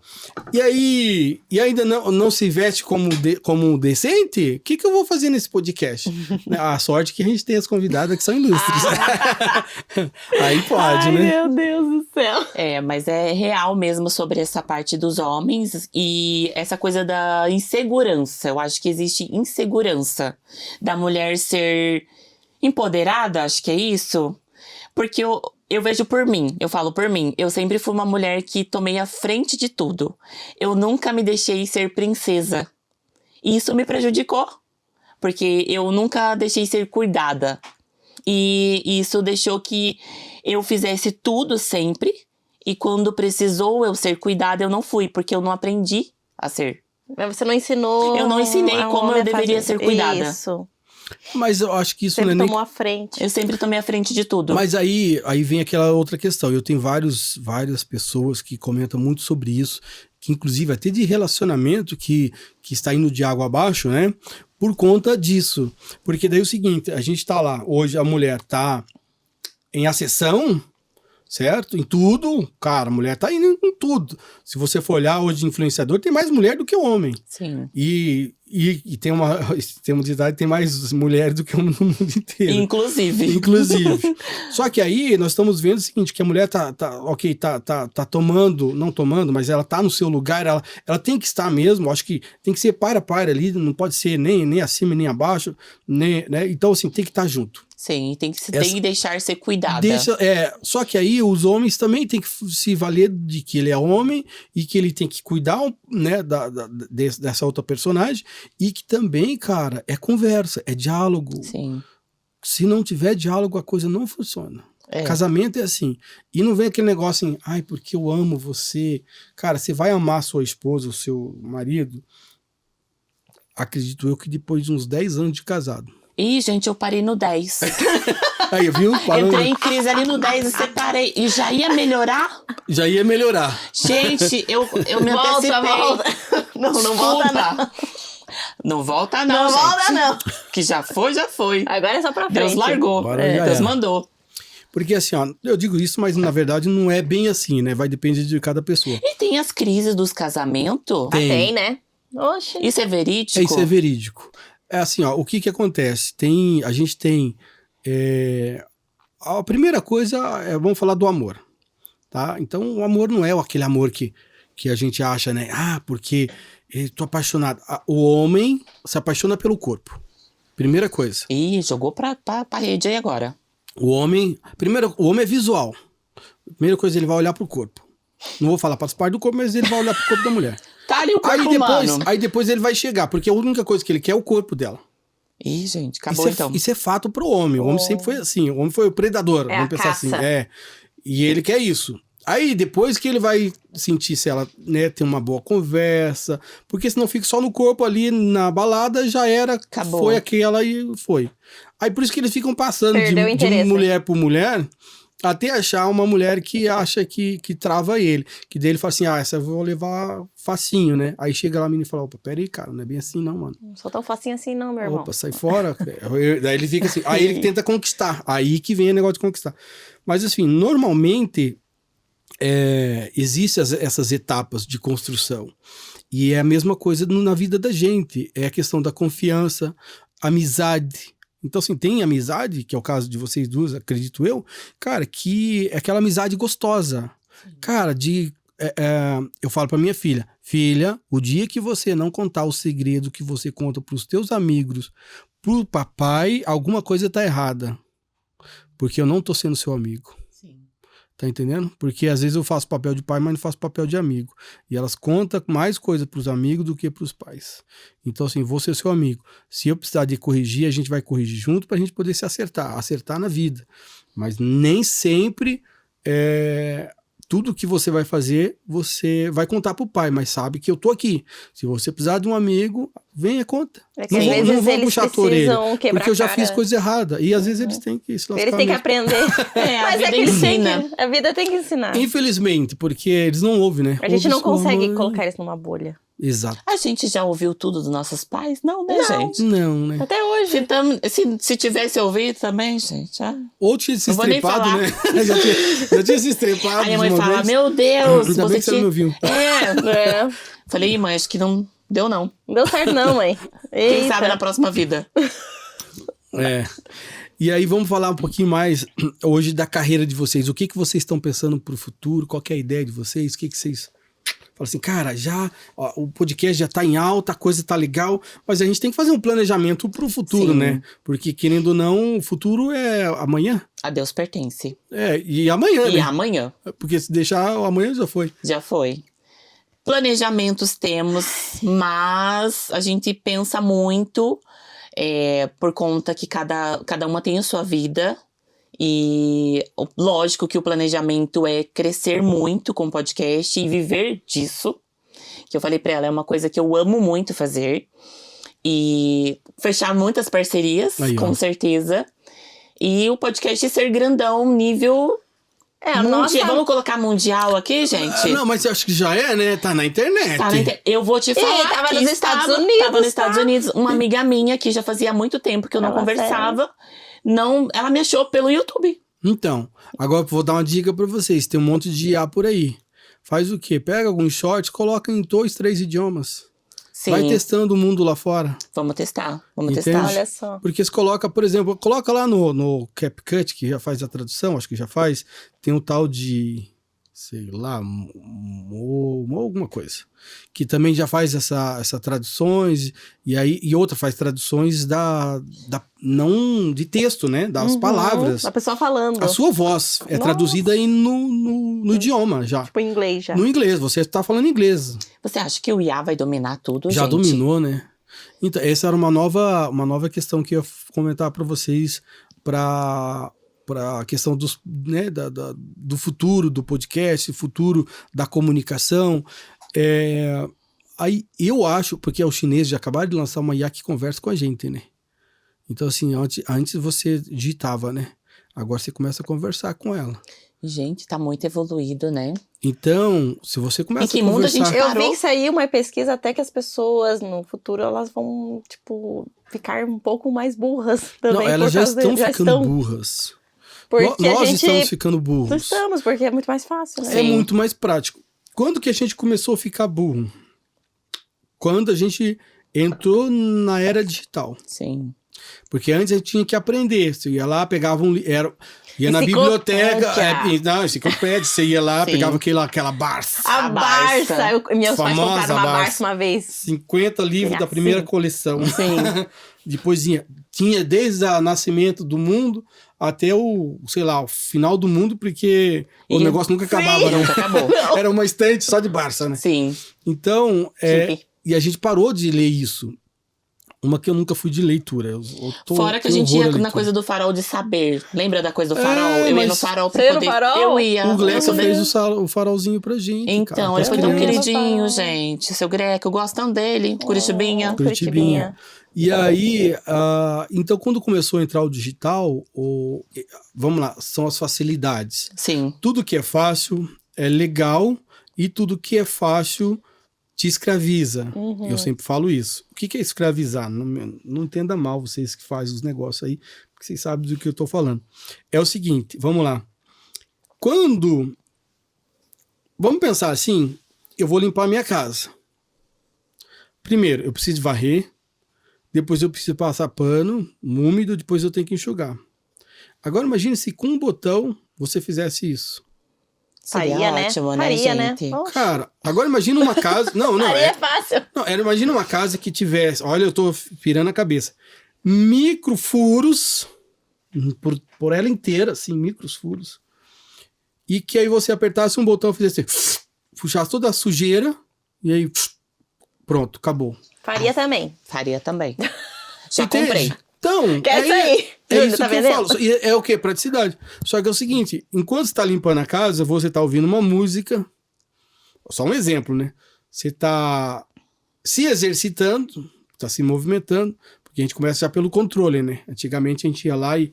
E ainda não se veste como decente? O que eu vou fazer nesse podcast? A sorte que a gente tem as convidadas que são ilustres. Aí pode, né? Meu Deus do céu. Mas é real mesmo sobre essa parte dos homens e essa coisa da insegurança. Eu acho que existe insegurança da mulher ser empoderada, acho que é isso. Porque eu vejo por mim, eu falo por mim. Eu sempre fui uma mulher que tomei a frente de tudo. Eu nunca me deixei ser princesa. E isso me prejudicou. Porque eu nunca deixei ser cuidada. E isso deixou que eu fizesse tudo sempre. E quando precisou eu ser cuidada, eu não fui. Porque eu não aprendi a ser. Mas você não ensinou... Eu não ensinei como eu deveria ser cuidada. Isso. Mas eu acho que isso Sempre não é nem... tomou a frente. Eu sempre tomei a frente de tudo. Mas aí vem aquela outra questão. Eu tenho várias pessoas que comentam muito sobre isso, que inclusive até de relacionamento que está indo de água abaixo, né? Por conta disso. Porque daí é o seguinte, a gente tá lá, hoje a mulher tá em ascensão, certo? Em tudo. Cara, a mulher tá indo em tudo. Se você for olhar hoje influenciador, tem mais mulher do que homem. Sim. E tem de idade, tem mais mulheres do que homem no mundo inteiro. Inclusive. Só que aí nós estamos vendo o seguinte, que a mulher tá tomando, não tomando, mas ela tá no seu lugar, ela tem que estar mesmo, acho que tem que ser para ali, não pode ser nem acima nem abaixo, né? Então assim, tem que estar junto. Sim, tem que deixar ser cuidada. Só que aí os homens também têm que se valer de que ele é homem e que ele tem que cuidar, né, dessa outra personagem e que também, cara, é conversa, é diálogo. Sim. Se não tiver diálogo, a coisa não funciona. É. Casamento é assim. E não vem aquele negócio assim, ai, porque eu amo você. Cara, você vai amar sua esposa, o seu marido, acredito eu que depois de uns 10 anos de casado. Ih, gente, eu parei no 10. Aí, viu? Entrei em crise ali no 10 e separei. E já ia melhorar? Já ia melhorar. Gente, eu me antecipei. Volta. Não volta não. Não volta não, Não gente. volta não. Que já foi. Agora é só pra frente. Deus largou. Agora já Deus era. mandou. Porque assim, ó, eu digo isso, mas na verdade não é bem assim, né? Vai depender de cada pessoa. E tem as crises dos casamentos? Tem, né? Oxe. Isso é verídico? Isso é verídico. É assim, ó, o que acontece? A gente tem... a primeira coisa vamos falar do amor, tá? Então, o amor não é aquele amor que a gente acha, né? Ah, porque eu tô apaixonado. O homem se apaixona pelo corpo. Primeira coisa. Ih, jogou pra rede aí agora. O homem é visual. Primeira coisa, ele vai olhar pro corpo. Não vou falar para as partes do corpo, mas ele vai olhar pro corpo da mulher. Tá ali o corpo humano. Aí depois ele vai chegar, porque a única coisa que ele quer é o corpo dela. Ih, gente, acabou então. Isso é fato pro homem. O homem sempre foi assim. O homem foi o predador. É vamos a pensar caça. assim. E ele quer isso. Aí depois que ele vai sentir se ela, né, tem uma boa conversa. Porque senão fica só no corpo ali na balada, já era. Acabou. Foi aquela e foi. Aí por isso que eles ficam passando de mulher por mulher. Até achar uma mulher que acha que trava ele. Que daí ele fala assim, essa eu vou levar facinho, né? Aí chega lá a menina e fala, opa, peraí, cara, não é bem assim não, mano. Não sou tão facinho assim não, meu irmão. Opa, sai fora. Daí ele fica assim, aí ele tenta conquistar. Aí que vem o negócio de conquistar. Mas assim, normalmente existem essas etapas de construção. E é a mesma coisa na vida da gente. É a questão da confiança, amizade. Então, assim, tem amizade, que é o caso de vocês duas, acredito eu, cara, que é aquela amizade gostosa. Sim. Cara, eu falo pra minha filha, o dia que você não contar o segredo que você conta pros teus amigos, pro papai, alguma coisa tá errada. Porque eu não tô sendo seu amigo. Sim. Tá entendendo? Porque às vezes eu faço papel de pai, mas não faço papel de amigo. E elas contam mais coisa pros amigos do que pros pais. Então, assim, vou ser seu amigo. Se eu precisar de corrigir, a gente vai corrigir junto pra gente poder se acertar na vida. Mas nem sempre tudo que você vai fazer, você vai contar pro pai, mas sabe que eu tô aqui. Se você precisar de um amigo, venha, conta. Não vou puxar a orelha, porque eu já fiz coisa errada. E às vezes eles têm que se lascar. Eles têm que aprender. Mas a vida ensina. A vida tem que ensinar. Infelizmente, porque eles não ouvem, né? A gente não consegue colocar isso numa bolha. Exato. A gente já ouviu tudo dos nossos pais? Não, né, gente? Não, né? Até hoje. Se tivesse ouvido também, gente. Ou tinha se estrepado, né? já tinha se estrepado. Aí minha mãe fala, meu Deus, ainda bem que você não me ouviu. Falei, mãe, acho que não deu não. Não deu certo não, mãe. Quem sabe na próxima vida. E aí vamos falar um pouquinho mais hoje da carreira de vocês. O que vocês estão pensando pro futuro? Qual que é a ideia de vocês? O que vocês Fala assim, cara, ó, o podcast já tá em alta, a coisa tá legal, mas a gente tem que fazer um planejamento pro futuro, Sim. né? Porque, querendo ou não, o futuro é amanhã. A Deus pertence. E amanhã, E né? amanhã Porque se deixar, amanhã já foi. já foi. Planejamentos temos, mas a gente pensa muito por conta que cada uma tem a sua vida. E lógico que o planejamento é crescer muito com o podcast e viver disso. Que eu falei pra ela, é uma coisa que eu amo muito fazer. E fechar muitas parcerias, Aí, ó. com certeza. E o podcast ser grandão, nível mundial. Vamos colocar mundial aqui, gente? Não, mas eu acho que já é, né? Tá na internet. Eu vou te falar. tava que nos Estados Unidos, Tava nos Estados tá? Unidos. Uma amiga minha que já fazia muito tempo que eu não Fala conversava. Ela me achou pelo YouTube. Então, agora eu vou dar uma dica pra vocês. Tem um monte de IA por aí. Faz o quê? Pega alguns shorts, coloca em 2, 3 idiomas. Sim, Vai testando o mundo lá fora. vamos testar. Entende? Olha só. Porque você coloca, por exemplo, coloca lá no CapCut, que já faz a tradução, acho que já faz, tem um tal de, sei lá, alguma coisa, que também já faz essa traduções, e outra faz traduções não de texto, né, das palavras. A pessoa falando. A sua voz é traduzida aí no idioma já. Tipo, em inglês já. No inglês, você está falando inglês. Você acha que o IA vai dominar tudo, Já gente? dominou, né? Então, essa era uma nova questão que eu ia comentar para vocês para a questão do futuro do podcast, futuro da comunicação. Aí eu acho, porque os chineses já acabaram de lançar uma IA que conversa com a gente, né? Então, assim, antes você digitava, né? Agora você começa a conversar com ela. Gente, tá muito evoluído, né? Então, se você começa Em que a mundo a conversar... gente Eu parou? vi que saiu uma pesquisa até que as pessoas no futuro elas vão, tipo, ficar um pouco mais burras também. Não, elas por já causa estão ficando burras. Porque Nós a gente estamos ficando burros. não estamos, porque é muito mais fácil, né? É muito mais prático. Quando que a gente começou a ficar burro? Quando a gente entrou na era digital. Sim. Porque antes a gente tinha que aprender. Você ia lá, pegava ia na biblioteca, enciclopédia, você ia lá, Sim. pegava aquela Barça. A Barça. Meus pais Famosa compraram uma Barça. Barça uma vez. 50 livros da Assim. primeira coleção. Sim. Depois tinha desde o nascimento do mundo até o final do mundo, porque o negócio nunca acabava, não. Nunca acabou. Era uma estante só de Barça, né? Sim. Então, Chique. e a gente parou de ler isso. Uma que eu nunca fui de leitura. Fora que a gente ia na coisa do farol de saber. Lembra da coisa do farol? Eu ia no mas farol pra você ia no poder... farol? Eu ia. O Gleca pra fez poder- o farolzinho pra gente. Então, cara, ele foi pras tão crianças. queridinho, Farol. gente. Seu Greca, eu gosto tanto dele. Curitibinha. Curitibinha. E aí, então quando começou a entrar o digital, vamos lá, são as facilidades. Sim. Tudo que é fácil é legal e tudo que é fácil te escraviza. Eu sempre falo isso. O que é escravizar? Não entenda mal vocês que fazem os negócios aí, porque vocês sabem do que eu tô falando. É o seguinte, vamos lá. Vamos pensar assim, eu vou limpar a minha casa. Primeiro, eu preciso varrer, depois eu preciso passar pano úmido, depois eu tenho que enxugar. Agora imagine se com um botão você fizesse isso. Seria Faria, né? ótimo, né, Faria, né? gente? Oxe, Cara, agora imagina uma casa... Não, faria é fácil. imagina uma casa que tivesse... Olha, eu tô pirando a cabeça. Microfuros, por ela inteira, assim, microfuros. E que aí você apertasse um botão e fizesse assim, puxasse toda a sujeira e aí... Pronto, acabou. Faria também. Faria também. Já Entende? comprei. Então, Quer isso aí? É Júlio, isso tá que eu vendendo? falo. E é o quê? Praticidade. Só que é o seguinte, enquanto você tá limpando a casa, você tá ouvindo uma música. Só um exemplo, né? Você tá se exercitando, tá se movimentando, porque a gente começa já pelo controle, né? Antigamente a gente ia lá e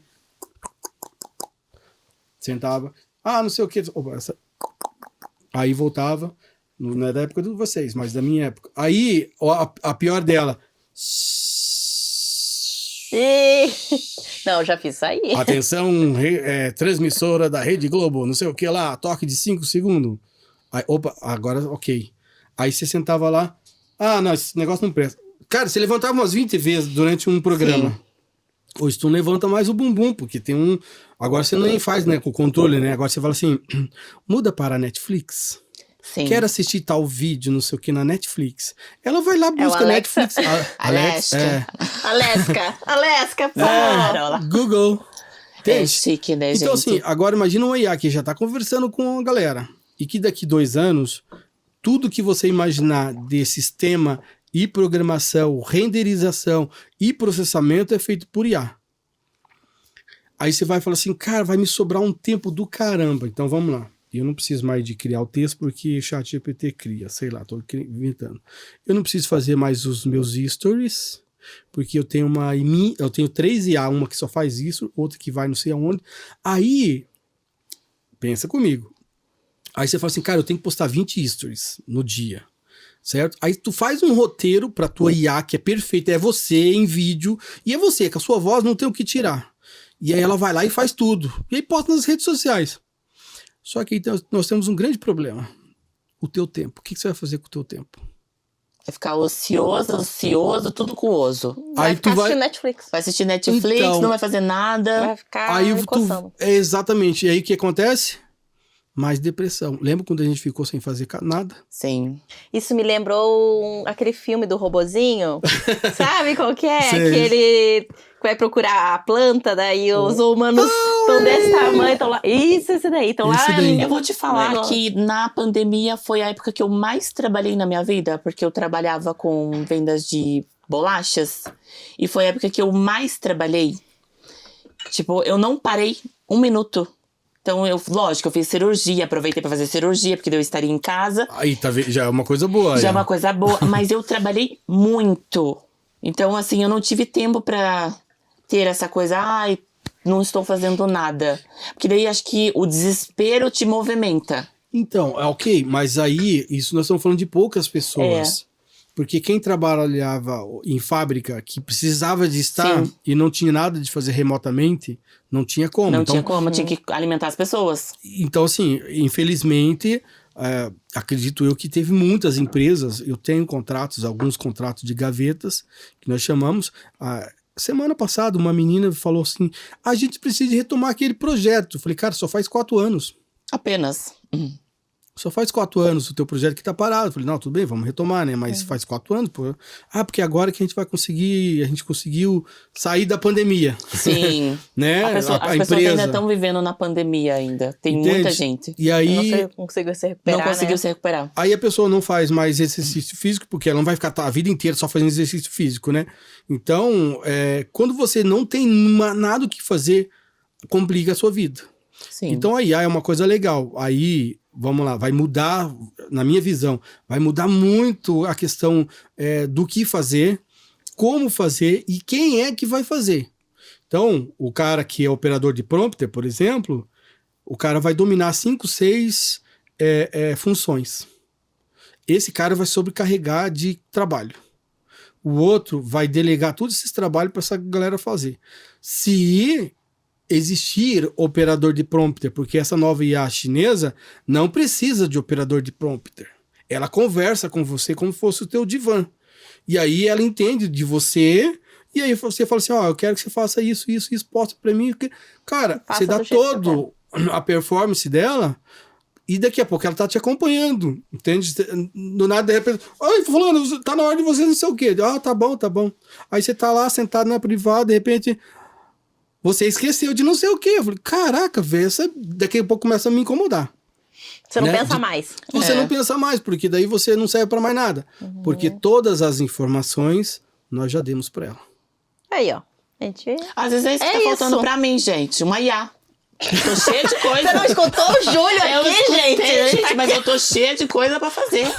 sentava, não sei o que, aí voltava, não é da época de vocês, mas da minha época. Aí, a pior dela, Não, já fiz isso aí. atenção, transmissora da Rede Globo, não sei o que lá, toque de 5 segundos. Aí, opa, agora ok. Aí você sentava lá, não, esse negócio não presta. Cara, você levantava umas 20 vezes durante um programa. Sim. Hoje tu não levanta mais o bumbum, porque tem um... Agora você nem faz, né, com o controle, né? Agora você fala assim, muda para a Netflix. Sim. Quer assistir tal vídeo, não sei o que, na Netflix. Ela vai lá, o busca Alexa? Netflix. Alaska, pô. Google. É Entende? chique, né, Então, gente? assim, agora imagina um IA que já tá conversando com a galera. E que daqui 2 anos, tudo que você imaginar de sistema e programação, renderização e processamento é feito por IA. Aí você vai falar assim, cara, vai me sobrar um tempo do caramba. Então vamos lá. Eu não preciso mais de criar o texto porque ChatGPT cria, sei lá, tô inventando. Eu não preciso fazer mais os meus stories, porque eu tenho eu tenho 3 IA, uma que só faz isso, outra que vai não sei aonde. Aí, pensa comigo. Aí você fala assim, cara, eu tenho que postar 20 stories no dia, certo? Aí tu faz um roteiro pra tua IA que é perfeita, é você em vídeo, e é você, com a sua voz não tem o que tirar. E aí ela vai lá e faz tudo. E aí posta nas redes sociais. Só que então, nós temos um grande problema. O teu tempo. O que você vai fazer com o teu tempo? Vai ficar ocioso, tudo com oso. Vai ficar assistindo Netflix. Vai assistir Netflix, Então, não vai fazer nada. Vai ficar Aí coçando. exatamente. E aí o que acontece? Mais depressão. Lembra quando a gente ficou sem fazer nada? Sim. Isso me lembrou aquele filme do robozinho. Sabe qual que é? Sei. Que ele vai procurar a planta, daí os humanos estão desse tamanho, estão lá. Isso, esse daí. Estão lá. Esse daí. Eu vou te falar Negócio. que na pandemia foi a época que eu mais trabalhei na minha vida, porque eu trabalhava com vendas de bolachas. E foi a época que eu mais trabalhei. Tipo, eu não parei 1 minuto. Então, lógico, eu fiz cirurgia, aproveitei pra fazer cirurgia, porque daí eu estaria em casa. Aí, tá vendo? Já é uma coisa boa. Já é uma coisa boa, mas eu trabalhei muito. Então, assim, eu não tive tempo pra ter essa coisa, ai, não estou fazendo nada. Porque daí acho que o desespero te movimenta. Então, ok, mas aí, isso nós estamos falando de poucas pessoas. Porque quem trabalhava em fábrica, que precisava de estar Sim. e não tinha nada de fazer remotamente, não tinha como. Não Então, tinha como, tinha que alimentar as pessoas. Então, assim, infelizmente, acredito eu que teve muitas empresas, eu tenho contratos, alguns contratos de gavetas, que nós chamamos. Semana passada, uma menina falou assim, a gente precisa retomar aquele projeto. Eu falei, cara, só faz 4 anos. Apenas. Só faz 4 anos o teu projeto que tá parado. Eu falei, não, tudo bem, vamos retomar, né? Mas faz 4 anos, pô. Porque agora que a gente vai conseguir, a gente conseguiu sair da pandemia. Sim. Né? As pessoas ainda estão vivendo na pandemia ainda. Tem Entende? muita gente. E aí, Não conseguiu se recuperar, Não conseguiu né? se recuperar. aí a pessoa não faz mais exercício físico, porque ela não vai ficar a vida inteira só fazendo exercício físico, né? Então, quando você não tem nada o que fazer, complica a sua vida. Sim. Então a IA é uma coisa legal. Aí, vamos lá, vai mudar, na minha visão, vai mudar muito a questão do que fazer, como fazer e quem é que vai fazer. Então, o cara que é operador de prompter, por exemplo, o cara vai dominar 5, 6 funções. Esse cara vai sobrecarregar de trabalho. O outro vai delegar todos esses trabalhos para essa galera fazer. Se existir operador de prompter, porque essa nova IA chinesa não precisa de operador de prompter. Ela conversa com você como se fosse o teu divã. E aí ela entende de você, e aí você fala assim, eu quero que você faça isso, posta pra mim. Cara, Faça você dá do jeito que todo a performance dela, e daqui a pouco ela tá te acompanhando, entende? Do nada, de repente, oi, fulano, tá na hora de você não sei o quê. Tá bom. Aí você tá lá sentado na privada, de repente, você esqueceu de não sei o quê. Eu falei, caraca, velho, daqui a pouco começa a me incomodar. Você não né? pensa mais. Você não pensa mais, porque daí você não serve pra mais nada. Porque todas as informações nós já demos pra ela. Aí, ó. Gente... Às vezes é isso que tá faltando pra mim, gente. Uma IA. Tô cheia de coisa. Você não escutou o Júlio aqui, gente? Mas eu tô cheia de coisa pra fazer.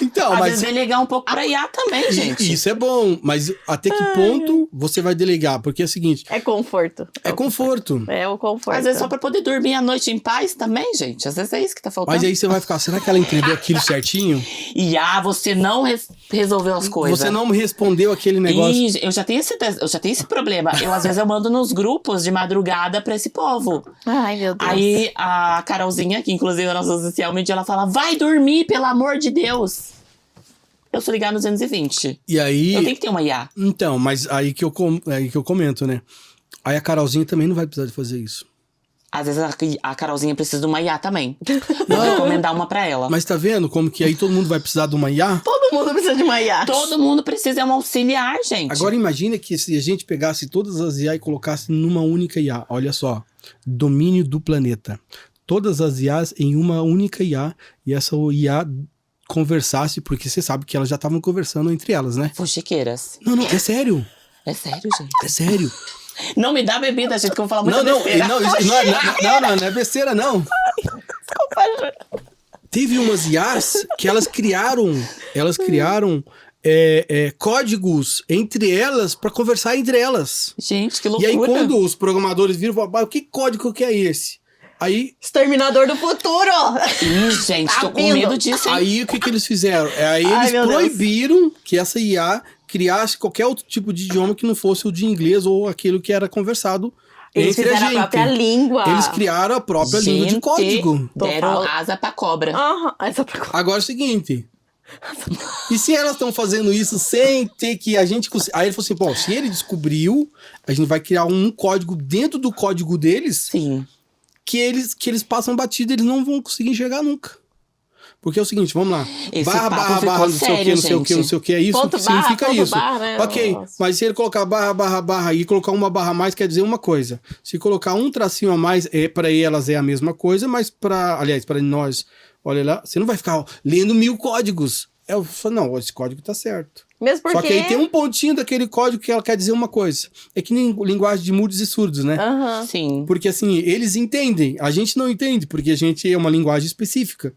Então, Às mas vezes delegar um pouco pra IA também, gente. isso é bom, mas até que ponto você vai delegar? Porque é o seguinte... É conforto. É conforto. É o conforto. Às vezes só pra poder dormir a noite em paz também, gente. Às vezes é isso que tá faltando. Mas aí você vai ficar, será que ela entendeu aquilo certinho? IA, você não resolveu as coisas. Você não me respondeu aquele negócio. Ih, eu já tenho esse problema. Às vezes eu mando nos grupos de madrugada pra esse povo. Ai, meu Deus. Aí a Carolzinha, que inclusive é a nossa social media, ela fala, vai dormir, pelo amor de Deus. Eu sou ligado no 220. E aí... Eu tenho que ter uma IA. Então, mas aí que eu comento, né? Aí a Carolzinha também não vai precisar de fazer isso. Às vezes a Carolzinha precisa de uma IA também. Não. Vou recomendar uma pra ela. Mas tá vendo como que aí todo mundo vai precisar de uma IA? Todo mundo precisa de uma IA. Todo mundo precisa, é um auxiliar, gente. Agora imagina que se a gente pegasse todas as IA e colocasse numa única IA. Olha só, domínio do planeta. Todas as IAs em uma única IA. E essa IA conversasse, porque você sabe que elas já estavam conversando entre elas, né? Fuxiqueiras. Não, é sério. É sério, gente? É sério. Não me dá bebida, gente, que eu vou falar muita Não, besteira. não é besteira, não. Desculpa, Júlio. Teve umas IAs que elas criaram códigos entre elas para conversar entre elas. Gente, que E loucura. aí quando os programadores viram, falaram, que código que é esse? Aí Exterminador do futuro. Ih, gente, Tá tô com vindo. medo disso, hein? Aí o que eles fizeram? Aí Ai, eles meu Deus. proibiram que essa IA criasse qualquer outro tipo de idioma que não fosse o de inglês ou aquilo que era conversado Eles entre a fizeram gente. a própria língua. Eles criaram a própria língua de código. Deram Tô asa pra cobra. Aham, essa pra... Agora é o seguinte. E se elas estão fazendo isso sem ter que a gente... Aí ele falou assim, bom, se ele descobriu, a gente vai criar um código dentro do código deles Sim. que eles passam batido, eles não vão conseguir enxergar nunca. Porque é o seguinte, vamos lá. Esse Barra, papo barra, ficou barra, não sei o que, sério, não sei o que, não gente. sei o que, é isso Ponto que barra, significa ponto isso. barra, né? Ok, Nossa. mas se ele colocar barra, barra, barra e colocar uma barra a mais, quer dizer uma coisa. Se colocar um tracinho a mais, para elas é a mesma coisa, mas para nós, olha lá, você não vai ficar lendo 1000 códigos. Eu falo, não, esse código tá certo. Mesmo porque... Só que aí tem um pontinho daquele código que ela quer dizer uma coisa. É que nem linguagem de mudos e surdos, né? Aham. Sim. Porque assim, eles entendem, a gente não entende, porque a gente é uma linguagem específica.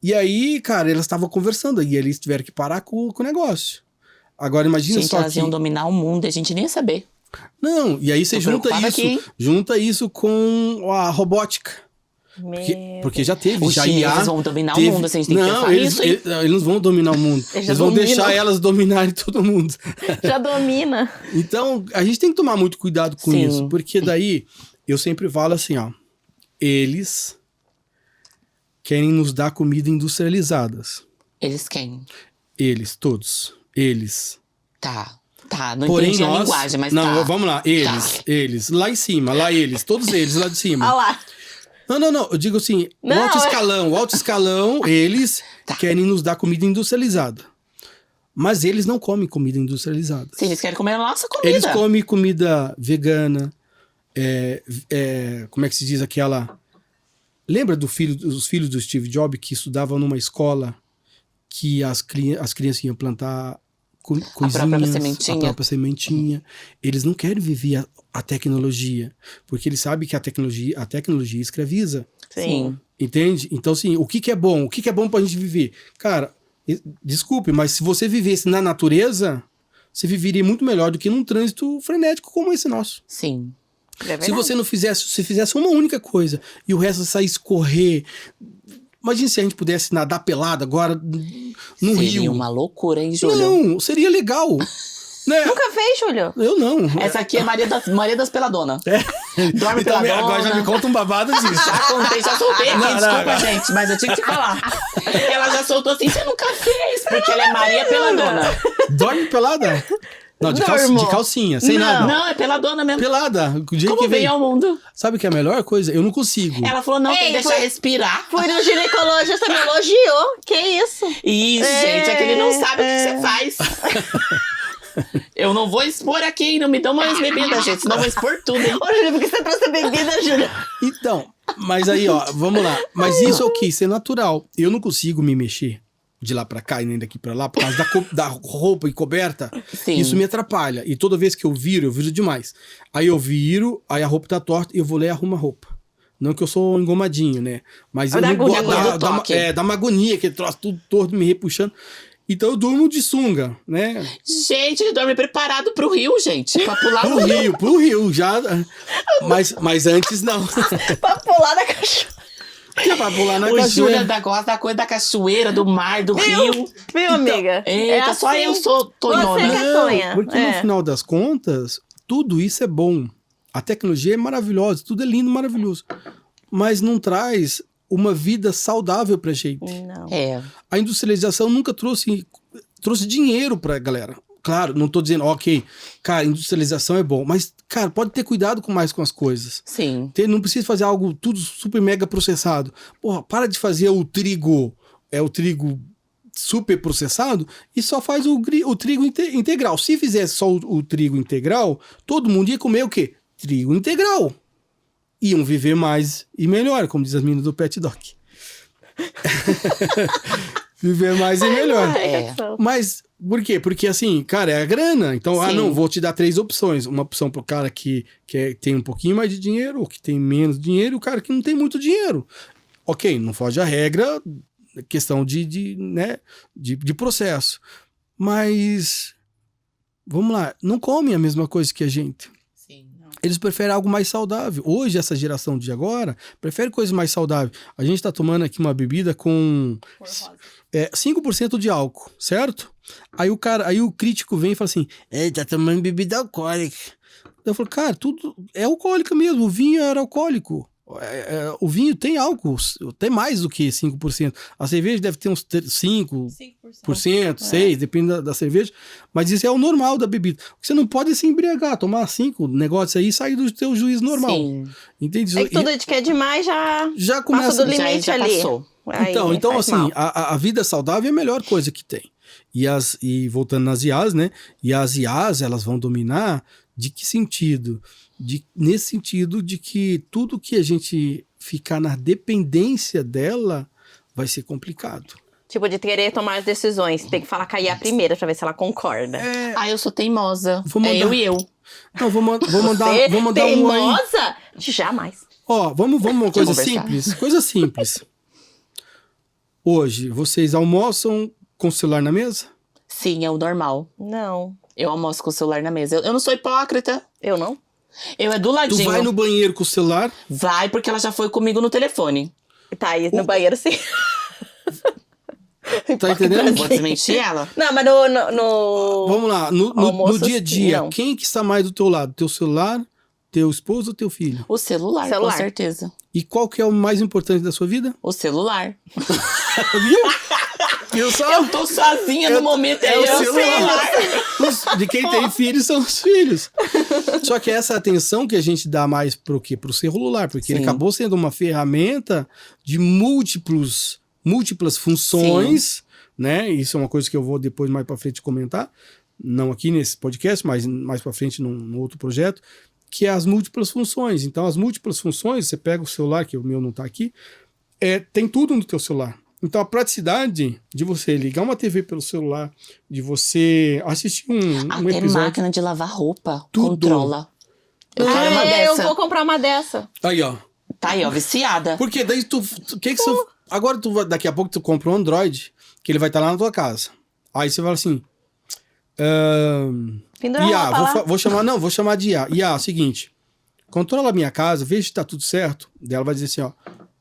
E aí, cara, elas estavam conversando, e eles tiveram que parar com o negócio. Agora imagina Gente, só elas que... iam dominar o mundo e a gente nem ia saber. Não, e aí você Tô junta preocupada isso, aqui, hein? junta isso com a robótica. Meu Porque já teve, Os já chineses IA... vão dominar teve- o mundo, assim, a gente tem que não, pensar eles, nisso, hein? eles não vão dominar o mundo. Eles já Eles vão dominam. deixar elas dominarem todo mundo. Já domina. Então, a gente tem que tomar muito cuidado com Sim. isso. Porque daí, eu sempre falo assim, ó. Eles querem nos dar comida industrializadas. Eles quem? Eles, todos. Eles. Tá. Não Porém, entendi nós... a linguagem, mas não, tá. vamos lá. Eles. Lá em cima, lá eles. Todos eles lá de cima. Olha lá. Não. Eu digo assim, Não, o alto escalão, eles querem nos dar comida industrializada. Mas eles não comem comida industrializada. Sim, eles querem comer a nossa comida. Eles comem comida vegana. Como é que se diz aquela... Lembra dos filhos do Steve Jobs que estudavam numa escola que as crianças iam plantar coisinhas, própria sementinha. a própria sementinha. Eles não querem viver a tecnologia, porque eles sabem que a tecnologia escraviza. Sim. Entende? Então, assim, o que é bom? O que é bom pra gente viver? Cara, desculpe, mas se você vivesse na natureza, você viveria muito melhor do que num trânsito frenético como esse nosso. Sim. É verdade. Se você não fizesse, se fizesse uma única coisa e o resto saísse correr. Imagina se a gente pudesse nadar pelado agora no Seria rio. uma loucura, hein, Júlio? Não, seria legal. Né? Nunca fez, Júlio? Eu não. Essa aqui é Maria das Peladonas. Dorme Então, peladona. agora já me conta um babado disso. Já soltei aqui, Não, desculpa, gente, mas eu tinha que te falar. Ela já soltou assim, você nunca fez, porque ela é Maria Peladona. Dorme pelada? Não, de Dormo. calcinha, sem Não. nada. Não, é peladona mesmo. Pelada, o dia Como que vem. veio ao mundo? Sabe o que é a melhor coisa? Eu não consigo. Ela falou, não, tem Ei, que deixar foi- respirar. Fui no ginecologista, me elogiou. Que isso? Isso, gente, é que ele não sabe o que você faz. Eu não vou expor aqui, hein? Não me dão mais bebidas, gente, senão eu vou expor tudo, hein? Ô, Júlio, por que você trouxe bebida, Júlio? Então, mas aí, ó, vamos lá. Mas isso é o que? Isso é natural. Eu não consigo me mexer de lá pra cá e nem daqui pra lá por causa da roupa e coberta. Sim. Isso me atrapalha. E toda vez que eu viro demais. Aí eu viro, aí a roupa tá torta, eu vou lá e arrumo a roupa. Não que eu sou engomadinho, né? Mas eu Dá não agonia do dá toque. dá uma agonia, aquele troço tudo torto me repuxando. Então eu durmo de sunga, né? Gente, ele dorme preparado pro rio, gente. Pra pular o rio. Pro rio, já. Mas antes não. Pra pular na cachoeira. Já pra pular na O Júlio cachoeira. gosta da coisa da cachoeira, do mar, do rio. Viu, amiga? Eita, só eu sou tonhona. Você que é Não, tonha. porque no final das contas, tudo isso é bom. A tecnologia é maravilhosa, tudo é lindo, maravilhoso. Mas não traz uma vida saudável pra gente. Não. É. A industrialização nunca trouxe dinheiro pra galera. Claro, não tô dizendo, ok, cara, industrialização é bom, mas, cara, pode ter cuidado mais com as coisas. Sim. Não precisa fazer algo tudo super mega processado. Porra, para de fazer o trigo super processado e só faz o trigo integral. Se fizesse só o trigo integral, todo mundo ia comer o quê? Trigo integral. Iam viver mais e melhor, como diz as meninas do Pet Doc. Viver mais e melhor. Mas por quê? Porque assim, cara, é a grana. Então, não, vou te dar 3 opções. Uma opção pro cara que tem um pouquinho mais de dinheiro, ou que tem menos dinheiro, e o cara que não tem muito dinheiro. Ok, não foge a regra, questão de processo. Mas, vamos lá, não comem a mesma coisa que a gente. Sim, não. Eles preferem algo mais saudável. Hoje, essa geração de agora, prefere coisas mais saudáveis. A gente tá tomando aqui uma bebida com 5% de álcool, certo? Aí o crítico vem e fala assim, tá tomando bebida alcoólica. Eu falo, cara, tudo é alcoólica mesmo, o vinho era alcoólico. O vinho tem álcool, tem mais do que 5%. A cerveja deve ter uns 5%, 6%, depende da cerveja. Mas isso é o normal da bebida. Você não pode se embriagar, tomar 5 negócios aí e sair do teu juízo normal. Sim. Entende? É que tudo que é demais já começa passa do limite já ali. passou. Então assim, a vida saudável é a melhor coisa que tem. E voltando nas IAs, né? E as IAs, elas vão dominar de que sentido? Nesse sentido de que tudo que a gente ficar na dependência dela vai ser complicado. Tipo, de querer tomar as decisões. Tem que falar com a IA primeiro pra ver se ela concorda. Eu sou teimosa. Eu e eu. Não, vou mandar teimosa? Jamais. Ó, vamos uma coisa simples. Coisa simples. Hoje, vocês almoçam com o celular na mesa? Sim, é o normal. Não. Eu almoço com o celular na mesa. Eu não sou hipócrita. Eu não. Eu é do ladinho. Tu vai no banheiro com o celular? Vai, porque ela já foi comigo no telefone. Tá aí no banheiro, sim. Tá entendendo? Vou desmentir ela. Não, mas no... Vamos lá, no dia a dia, não. quem que está mais do teu lado? Teu celular, teu esposo ou teu filho? O celular, com certeza. E qual que é o mais importante da sua vida? O celular. Viu? Eu tô sozinha no momento, é o celular. De quem tem filhos são os filhos. Só que essa atenção que a gente dá mais pro quê? Pro celular, porque ele acabou sendo uma ferramenta de múltiplas funções, né? Isso é uma coisa que eu vou depois mais para frente comentar, não aqui nesse podcast, mas mais para frente num outro projeto, que é as múltiplas funções. Então, as múltiplas funções, você pega o celular, que o meu não tá aqui, tem tudo no teu celular. Então, a praticidade de você ligar uma TV pelo celular, de você assistir um episódio... Até máquina de lavar roupa, tudo. Controla. Eu quero uma dessa. Eu vou comprar uma dessa. Aí, ó. Tá aí, ó, viciada. Porque daí agora daqui a pouco tu compra um Android, que ele vai estar lá na tua casa. Aí você fala assim... IA, vou chamar de IA. IA, seguinte, controla a minha casa, veja se tá tudo certo. Daí ela vai dizer assim, ó,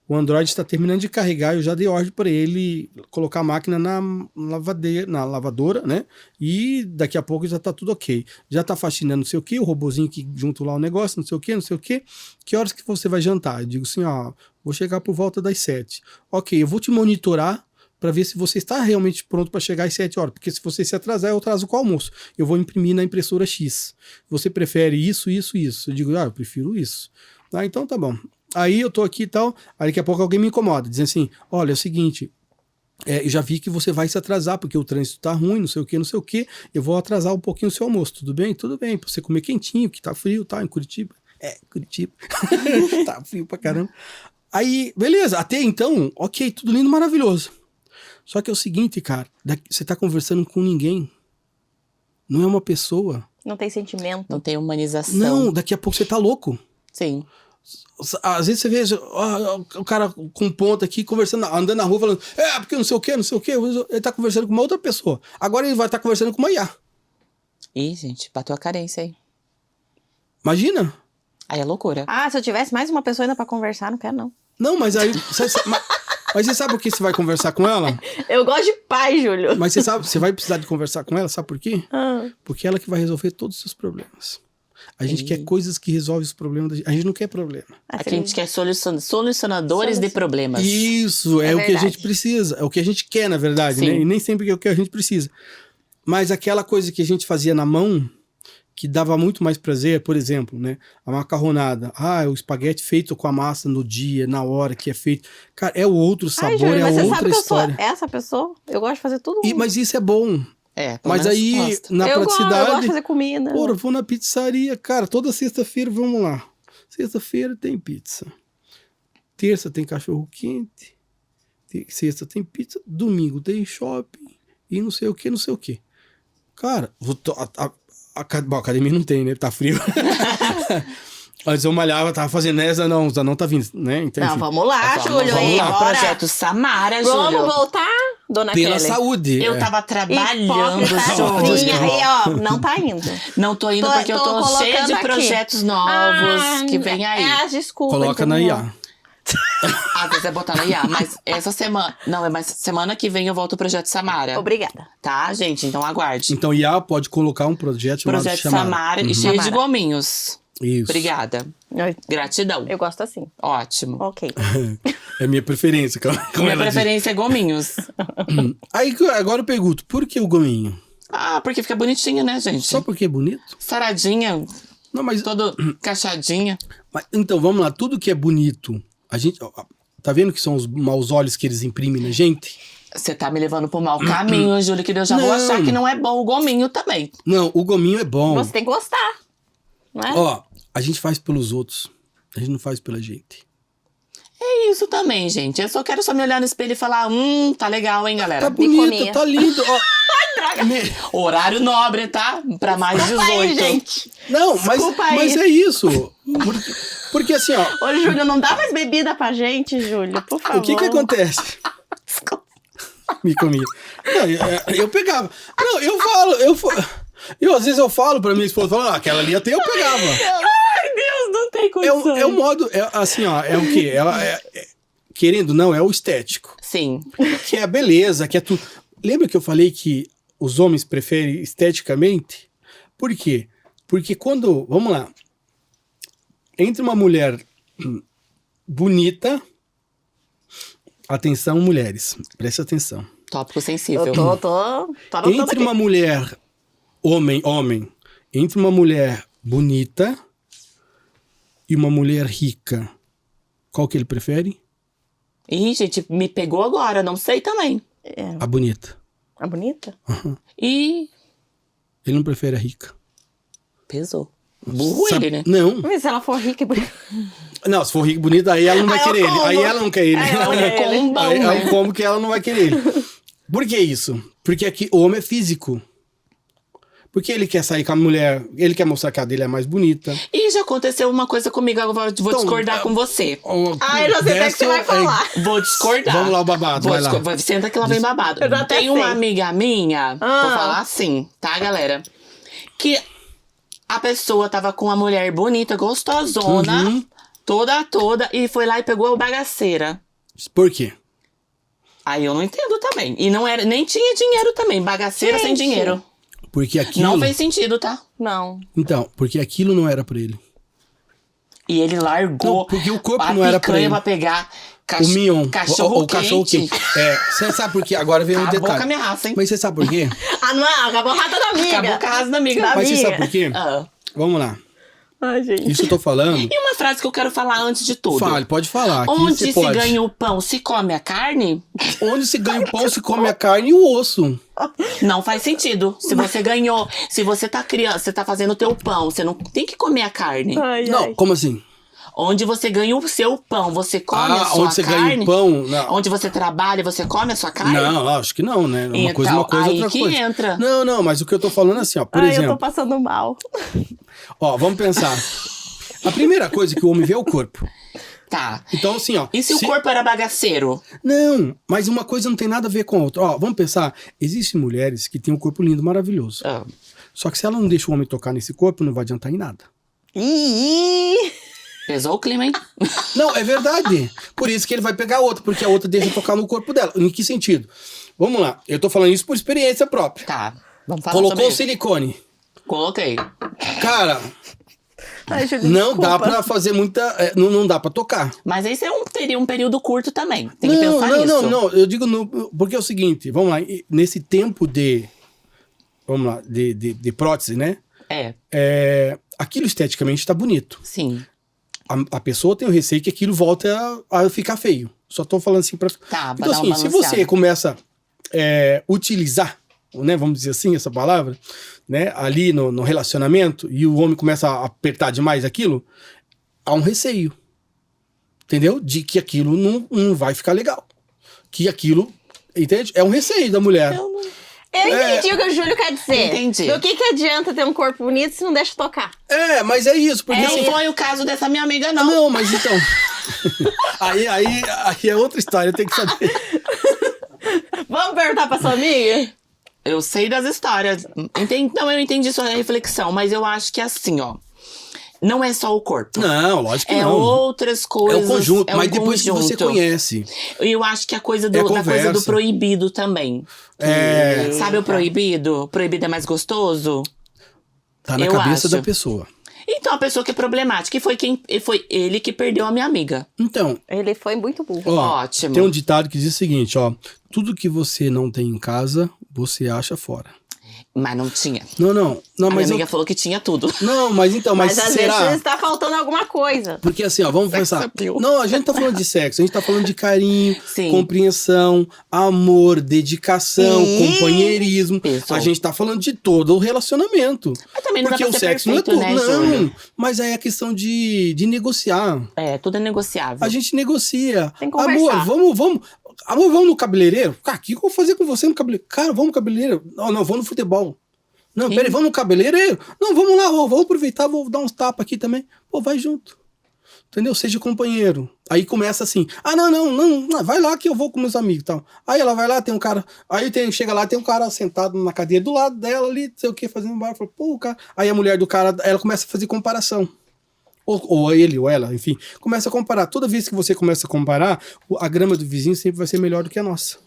o Android está terminando de carregar, eu já dei ordem para ele colocar a máquina na lavadora, né? E daqui a pouco já tá tudo ok. Já tá faxinando não sei o que, o robozinho que junto lá o negócio, não sei o que. Que horas que você vai jantar? Eu digo assim, ó, vou chegar por volta das 7. Ok, eu vou te monitorar para ver se você está realmente pronto para chegar às 7 horas. Porque se você se atrasar, eu atraso com o almoço. Eu vou imprimir na impressora X. Você prefere isso? Eu digo, eu prefiro isso. Ah, então tá bom. Aí eu tô aqui e tal, aí daqui a pouco alguém me incomoda, dizendo assim, olha, é o seguinte, eu já vi que você vai se atrasar, porque o trânsito tá ruim, não sei o que, eu vou atrasar um pouquinho o seu almoço, tudo bem? Tudo bem, pra você comer quentinho, que tá frio, tá, em Curitiba. Curitiba. Tá frio pra caramba. Aí, beleza, até então, ok, tudo lindo, maravilhoso. Só que é o seguinte, cara, você tá conversando com ninguém, não é uma pessoa. Não tem sentimento. Não tem humanização. Não, daqui a pouco você tá louco. Sim. Às vezes você vê o cara com ponta aqui, conversando, andando na rua, falando, porque não sei o que, ele tá conversando com uma outra pessoa. Agora ele vai estar conversando com uma IA. Ih, gente, bateu a carência aí. Imagina. Aí é loucura. Se eu tivesse mais uma pessoa ainda pra conversar, não quero, não. Não, mas aí... Mas você sabe por que você vai conversar com ela? Eu gosto de paz, Júlio. Mas você vai precisar de conversar com ela, sabe por quê? Porque ela que vai resolver todos os seus problemas. A gente quer coisas que resolvem os problemas da gente. A gente não quer problema. A gente quer solucionadores de problemas. Isso, é o que a gente precisa. É o que a gente quer, na verdade, né? E nem sempre é o que a gente precisa. Mas aquela coisa que a gente fazia na mão, que dava muito mais prazer, por exemplo, né? A macarronada. O espaguete feito com a massa no dia, na hora que é feito. Cara, é outro sabor, Júlio, mas é você outra sabe que história. eu sou essa pessoa? Eu gosto de fazer tudo. Mas isso é bom. Pelo Mas menos aí, gosto. na eu gosto praticidade... de fazer comida. Pô, eu vou na pizzaria. Cara, toda sexta-feira, vamos lá. Sexta-feira tem pizza. Terça tem cachorro quente. Sexta tem pizza. Domingo tem shopping. E não sei o que, não sei o que. Cara, a academia não tem, né? Tá frio. Antes eu malhava, tava fazendo essa, não tá vindo, né? Então, Não, enfim. vamos lá, Júlio. vamos lá. Bora. Projeto Samara, Júlio. Vamos voltar, dona Pela Kelly? saúde. Eu tava trabalhando, Hipócritazinha. Júlio. E ó, não tá indo. Não tô indo porque eu tô colocando cheia de aqui. projetos novos que vem aí. É, desculpa. Coloca na entendeu? IA. Às vezes é botar na IA, mas essa semana... Não, mas semana que vem eu volto o Projeto Samara. Obrigada. Tá, gente? Então aguarde. Então IA pode colocar um projeto chamado Projeto Samara. Samara e Uhum. cheio de Samara. gominhos. Isso. Obrigada. Gratidão. Eu gosto assim. Ótimo. Ok. É minha preferência. Como Minha ela diz. preferência é gominhos. Aí agora eu pergunto, por que o gominho? Porque fica bonitinho, né, gente? Só porque é bonito? Saradinha, Não, mas todo encaixadinha. então, vamos lá. Tudo que é bonito, a gente... Tá vendo que são os maus olhos que eles imprimem na gente? Você tá me levando pro mau caminho, Júlio, que eu já vou Não. achar que não é bom o gominho também. Não, o gominho é bom. Você tem que gostar. Não é? Ó, a gente faz pelos outros. A gente não faz pela gente. É isso também, gente. Eu só quero me olhar no espelho e falar, tá legal, hein, Tá galera? bonito, Biconia. tá lindo. Ó, Horário nobre, tá? Pra mais Desculpa 18. aí, gente. não, Desculpa aí. mas é isso. Porque assim, ó, Ô, Júlio, não dá mais bebida pra gente, Júlio, por favor. o que acontece? Me comia. Não, eu pegava. Não, eu às vezes eu falo pra minha esposa, falo, aquela ali até eu pegava. Ai, Deus, não tem condição. É o modo, assim, ó, é o quê? Querendo ou não, é o estético. Sim. Que é a beleza, que é tudo. Lembra que eu falei que os homens preferem esteticamente? Por quê? Porque quando, vamos lá, entre uma mulher bonita, atenção mulheres, preste atenção. Tópico sensível. Eu tô anotando Entre aqui. uma mulher, homem, entre uma mulher bonita e uma mulher rica, qual que ele prefere? Ih, gente, me pegou agora, não sei também. A bonita. A bonita? Ih, Ele não prefere a rica. pesou. Burro Sabe- ele, né? Não, Mas se ela for rica e bonita. não, se for rico e bonito, aí ela não vai Aí é o querer ele. combo. Aí ela não quer ele. Aí ela não quer ele. Combão, Aí é né? um combo que ela não vai querer ele. Por que isso? Porque aqui o homem é físico. Porque ele quer sair com a mulher, ele quer mostrar que a dele é mais bonita. E já aconteceu uma coisa comigo, agora eu vou Então, discordar com você. Ai, eu já sei até que você vai falar. Vou discordar. Vamos lá, o babado, vai lá. Senta que lá vem babado. Eu já até Tem uma sei. amiga minha, vou falar assim, tá, galera? Que a pessoa tava com uma mulher bonita, gostosona, Uhum. toda, e foi lá e pegou a bagaceira. Por quê? Aí eu não entendo também. E não era, nem tinha dinheiro também, bagaceira sem Gente. dinheiro. Porque aquilo... Não fez sentido, tá? Não. Então, porque aquilo não era pra ele. E ele largou Não, porque o corpo a não era pra picanha ele. pra pegar O mignon. cachorro O cachorro quente. Você sabe por quê? Agora vem um Acabou detalhe. com a minha raça, hein? Mas você sabe por quê? Ah, não, acabou a rata da amiga. Acabou com a raça da amiga. Mas você amiga. sabe por quê? Ah. Vamos lá. Ai, gente. Isso eu tô falando. E uma frase que eu quero falar antes de tudo. Fale, pode falar. Aqui Onde você se pode. ganha o pão, se come a carne? Onde se ganha o pão, se come a carne e o osso. Não faz sentido. Se você ganhou, se você tá criando, você tá fazendo o teu pão, você não tem que comer a carne. Ai, Não, ai. como assim? Onde você ganha o seu pão, você come a sua onde você carne? ganha o pão. Não. Onde você trabalha, você come a sua carne? Não, acho que não, né? Uma Então, coisa, aí outra que coisa. entra. Não, mas o que eu tô falando é assim, ó, por Ai, eu exemplo, tô passando mal. ó, vamos pensar. A primeira coisa que o homem vê é o corpo. Tá. Então, assim, ó. E se o corpo era bagaceiro? Não, mas uma coisa não tem nada a ver com a outra. Ó, vamos pensar. Existem mulheres que têm um corpo lindo, maravilhoso. Ah. Só que se ela não deixa o homem tocar nesse corpo, não vai adiantar em nada. Ih. Pesou o clima, hein? Não, é verdade. Por isso que ele vai pegar outra, porque a outra deixa tocar no corpo dela. Em que sentido? Vamos lá. Eu tô falando isso por experiência própria. Tá. Vamos falar Colocou sobre o isso. silicone. Coloquei. Cara, Ai, Júlio, não desculpa. dá pra fazer muita... não dá pra tocar. Mas aí teria um período curto também. Tem que pensar não, nisso. não. Eu digo... porque é o seguinte, vamos lá. Nesse tempo de vamos lá, de prótese, né? Aquilo esteticamente tá bonito. Sim. A pessoa tem o receio que aquilo volte a ficar feio. Só tô falando assim pra... Tá, Então assim, se você começa a utilizar, né, vamos dizer assim, essa palavra, né, ali no relacionamento, e o homem começa a apertar demais aquilo, há um receio. Entendeu? De que aquilo não vai ficar legal. Que aquilo, entende? É um receio da mulher. Eu entendi o que o Júlio quer dizer. Entendi. Do que adianta ter um corpo bonito se não deixa tocar? Mas é isso. Porque, não foi o caso dessa minha amiga, não. Não, mas então... aí é outra história, eu tenho que saber. Vamos perguntar pra sua amiga? Eu sei das histórias. Não, eu entendi sua reflexão, mas eu acho que é assim, ó. Não é só o corpo. Não, lógico que não. É outras coisas. É o conjunto, mas depois que você conhece. Eu acho que a coisa da coisa do proibido também. Sabe o proibido? Proibido é mais gostoso? Tá na cabeça da pessoa. Então, a pessoa que é problemática. E foi ele que perdeu a minha amiga. Então. Ele foi muito burro. Ótimo. Tem um ditado que diz o seguinte, ó. Tudo que você não tem em casa, você acha fora. Mas não tinha. Não, a mas minha amiga falou que tinha tudo. Não, mas então, mas às será? vezes tá faltando alguma coisa. Porque assim, ó, vamos pensar. Não, a gente tá falando de sexo, a gente tá falando de carinho, Sim. compreensão, amor, dedicação, companheirismo. A gente tá falando de todo o relacionamento. Mas também não porque dá pra o ser sexo não é perfeito, tudo. né, Não, Júlio? mas aí é questão de negociar. Tudo é negociável. A gente negocia. Tem que conversar. Amor, vamos no cabeleireiro? Cara, o que eu vou fazer com você no cabeleireiro? Cara, vamos no cabeleireiro? Não, vamos no futebol. Não, peraí, vamos no cabeleireiro? Não, vamos lá, vou aproveitar, vou dar uns tapas aqui também. Pô, vai junto. Entendeu? Seja companheiro. Aí começa assim, não, vai lá que eu vou com meus amigos e tal. Aí ela vai lá, tem um cara, chega lá, tem um cara sentado na cadeira do lado dela ali, não sei o que, fazendo um bar. Fala, pô, cara. Aí a mulher do cara, ela começa a fazer comparação. Ou ele, ou ela, enfim, começa a comparar. Toda vez que você começa a comparar, a grama do vizinho sempre vai ser melhor do que a nossa.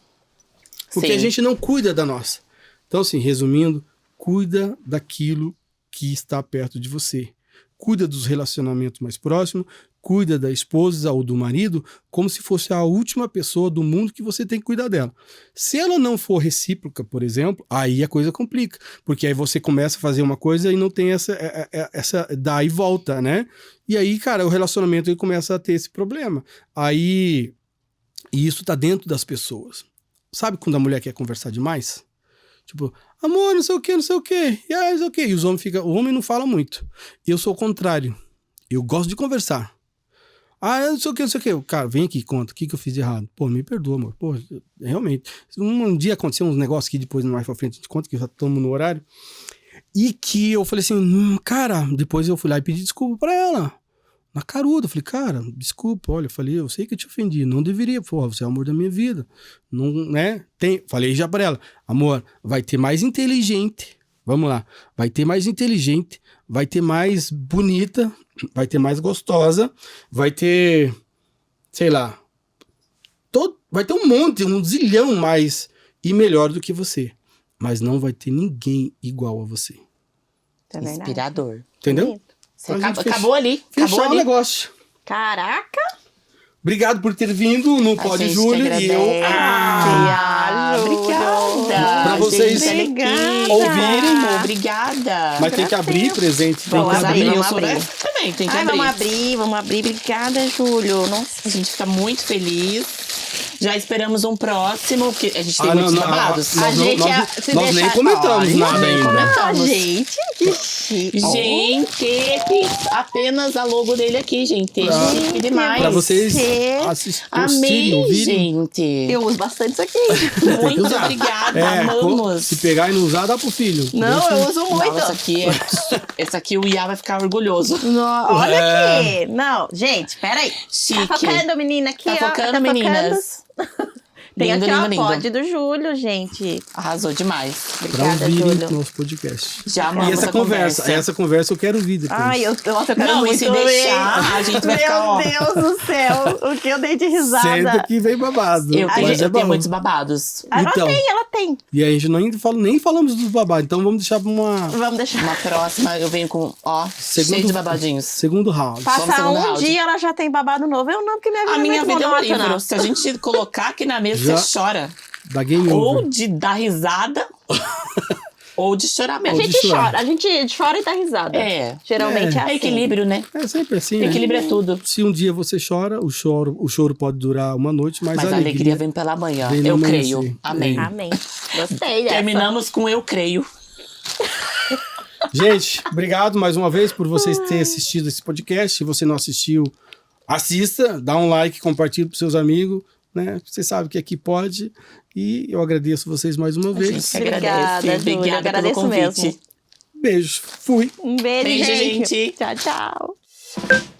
Porque a gente não cuida da nossa. Então, assim, resumindo, cuida daquilo que está perto de você. Cuida dos relacionamentos mais próximos, cuida da esposa ou do marido como se fosse a última pessoa do mundo que você tem que cuidar dela. Se ela não for recíproca, por exemplo, aí a coisa complica. Porque aí você começa a fazer uma coisa e não tem essa dá e volta, né? E aí, cara, o relacionamento ele começa a ter esse problema. Aí, e isso tá dentro das pessoas. Sabe quando a mulher quer conversar demais? Tipo, amor, não sei o que. E aí, não sei o que. E o homem não fala muito. Eu sou o contrário. Eu gosto de conversar. Não sei o que. Cara, vem aqui, conta. O que eu fiz de errado? Pô, me perdoa, amor. Pô, realmente. Um dia aconteceu uns negócios que depois, mais pra frente, a gente conta que já estamos no horário. E que eu falei assim, cara, depois eu fui lá e pedi desculpa pra ela. Na caruda, eu falei, cara, desculpa, olha, eu sei que eu te ofendi, não deveria, porra, você é o amor da minha vida, não, né, falei já pra ela, amor, vai ter mais inteligente, vamos lá, vai ter mais inteligente, vai ter mais bonita, vai ter mais gostosa, vai ter, sei lá, vai ter um monte, um zilhão mais e melhor do que você, mas não vai ter ninguém igual a você. Inspirador. Entendeu? Acabou ali. Fechou o negócio. Caraca! Obrigado por ter vindo no Pod Júlio. E eu. Obrigada. Pra vocês ouvirem. Obrigada. Mas tem que abrir presente. Vamos abrir. Também tem que abrir. Vamos abrir. Obrigada, Júlio. Nossa, a gente fica muito feliz. Já esperamos um próximo, porque a gente tem muitos babados. Nós nem comentamos nada ainda. Gente, que chique. Gente, apenas a logo dele aqui, gente. Chique demais. Pra vocês assistirem, ouvirem. Gente. Eu uso bastante isso aqui. Muito obrigada, amamos. Se pegar e não usar, dá pro filho. Não, eu uso muito. Não, essa aqui o Iá vai ficar orgulhoso. Olha aqui. Não, gente, peraí. Chique. Tá focando, menina, aqui, ó. Tá focando, meninas. Tem lindo, aqui, lindo, ó, pod do Júlio, gente. Arrasou demais. Obrigada, Júlio. Nosso podcast. Já amamos e essa conversa eu quero ouvir depois. Ai, eu quero não, muito e se deixar, a gente vai ficar, ó. Meu Deus do céu, o que eu dei de risada. Senta que vem babado. Eu tenho muitos babados. Então, ela tem. E aí a gente nem falamos dos babados, então vamos deixar pra uma próxima, eu venho com, cheio de babadinhos. Segundo round. Passar dia, ela já tem babado novo. Eu não, porque minha vida é um livro. Se a gente colocar aqui na mesa, você chora. Da game over. Ou de dar risada. Ou de chorar A mesmo. de gente chorar. chora, a gente chora e dá risada. É. Geralmente é É assim. equilíbrio, né? É sempre assim, né? Equilíbrio é tudo. Se um dia você chora, o choro pode durar uma noite, mas, Mas a alegria vem pela manhã. vem no Eu amanhecer. creio. Amém. Amém. Gostei dessa. Terminamos com eu creio. Gente, obrigado mais uma vez por vocês terem assistido esse podcast. Se você não assistiu, assista, dá um like, compartilha para seus amigos, né? Você sabe que aqui pode. E eu agradeço vocês mais uma A gente vez. que Obrigada, agradece. Júlia, Obrigada pelo agradeço convite. mesmo. Beijo. Fui. Um beijo, Beijo, gente. gente. Tchau, tchau.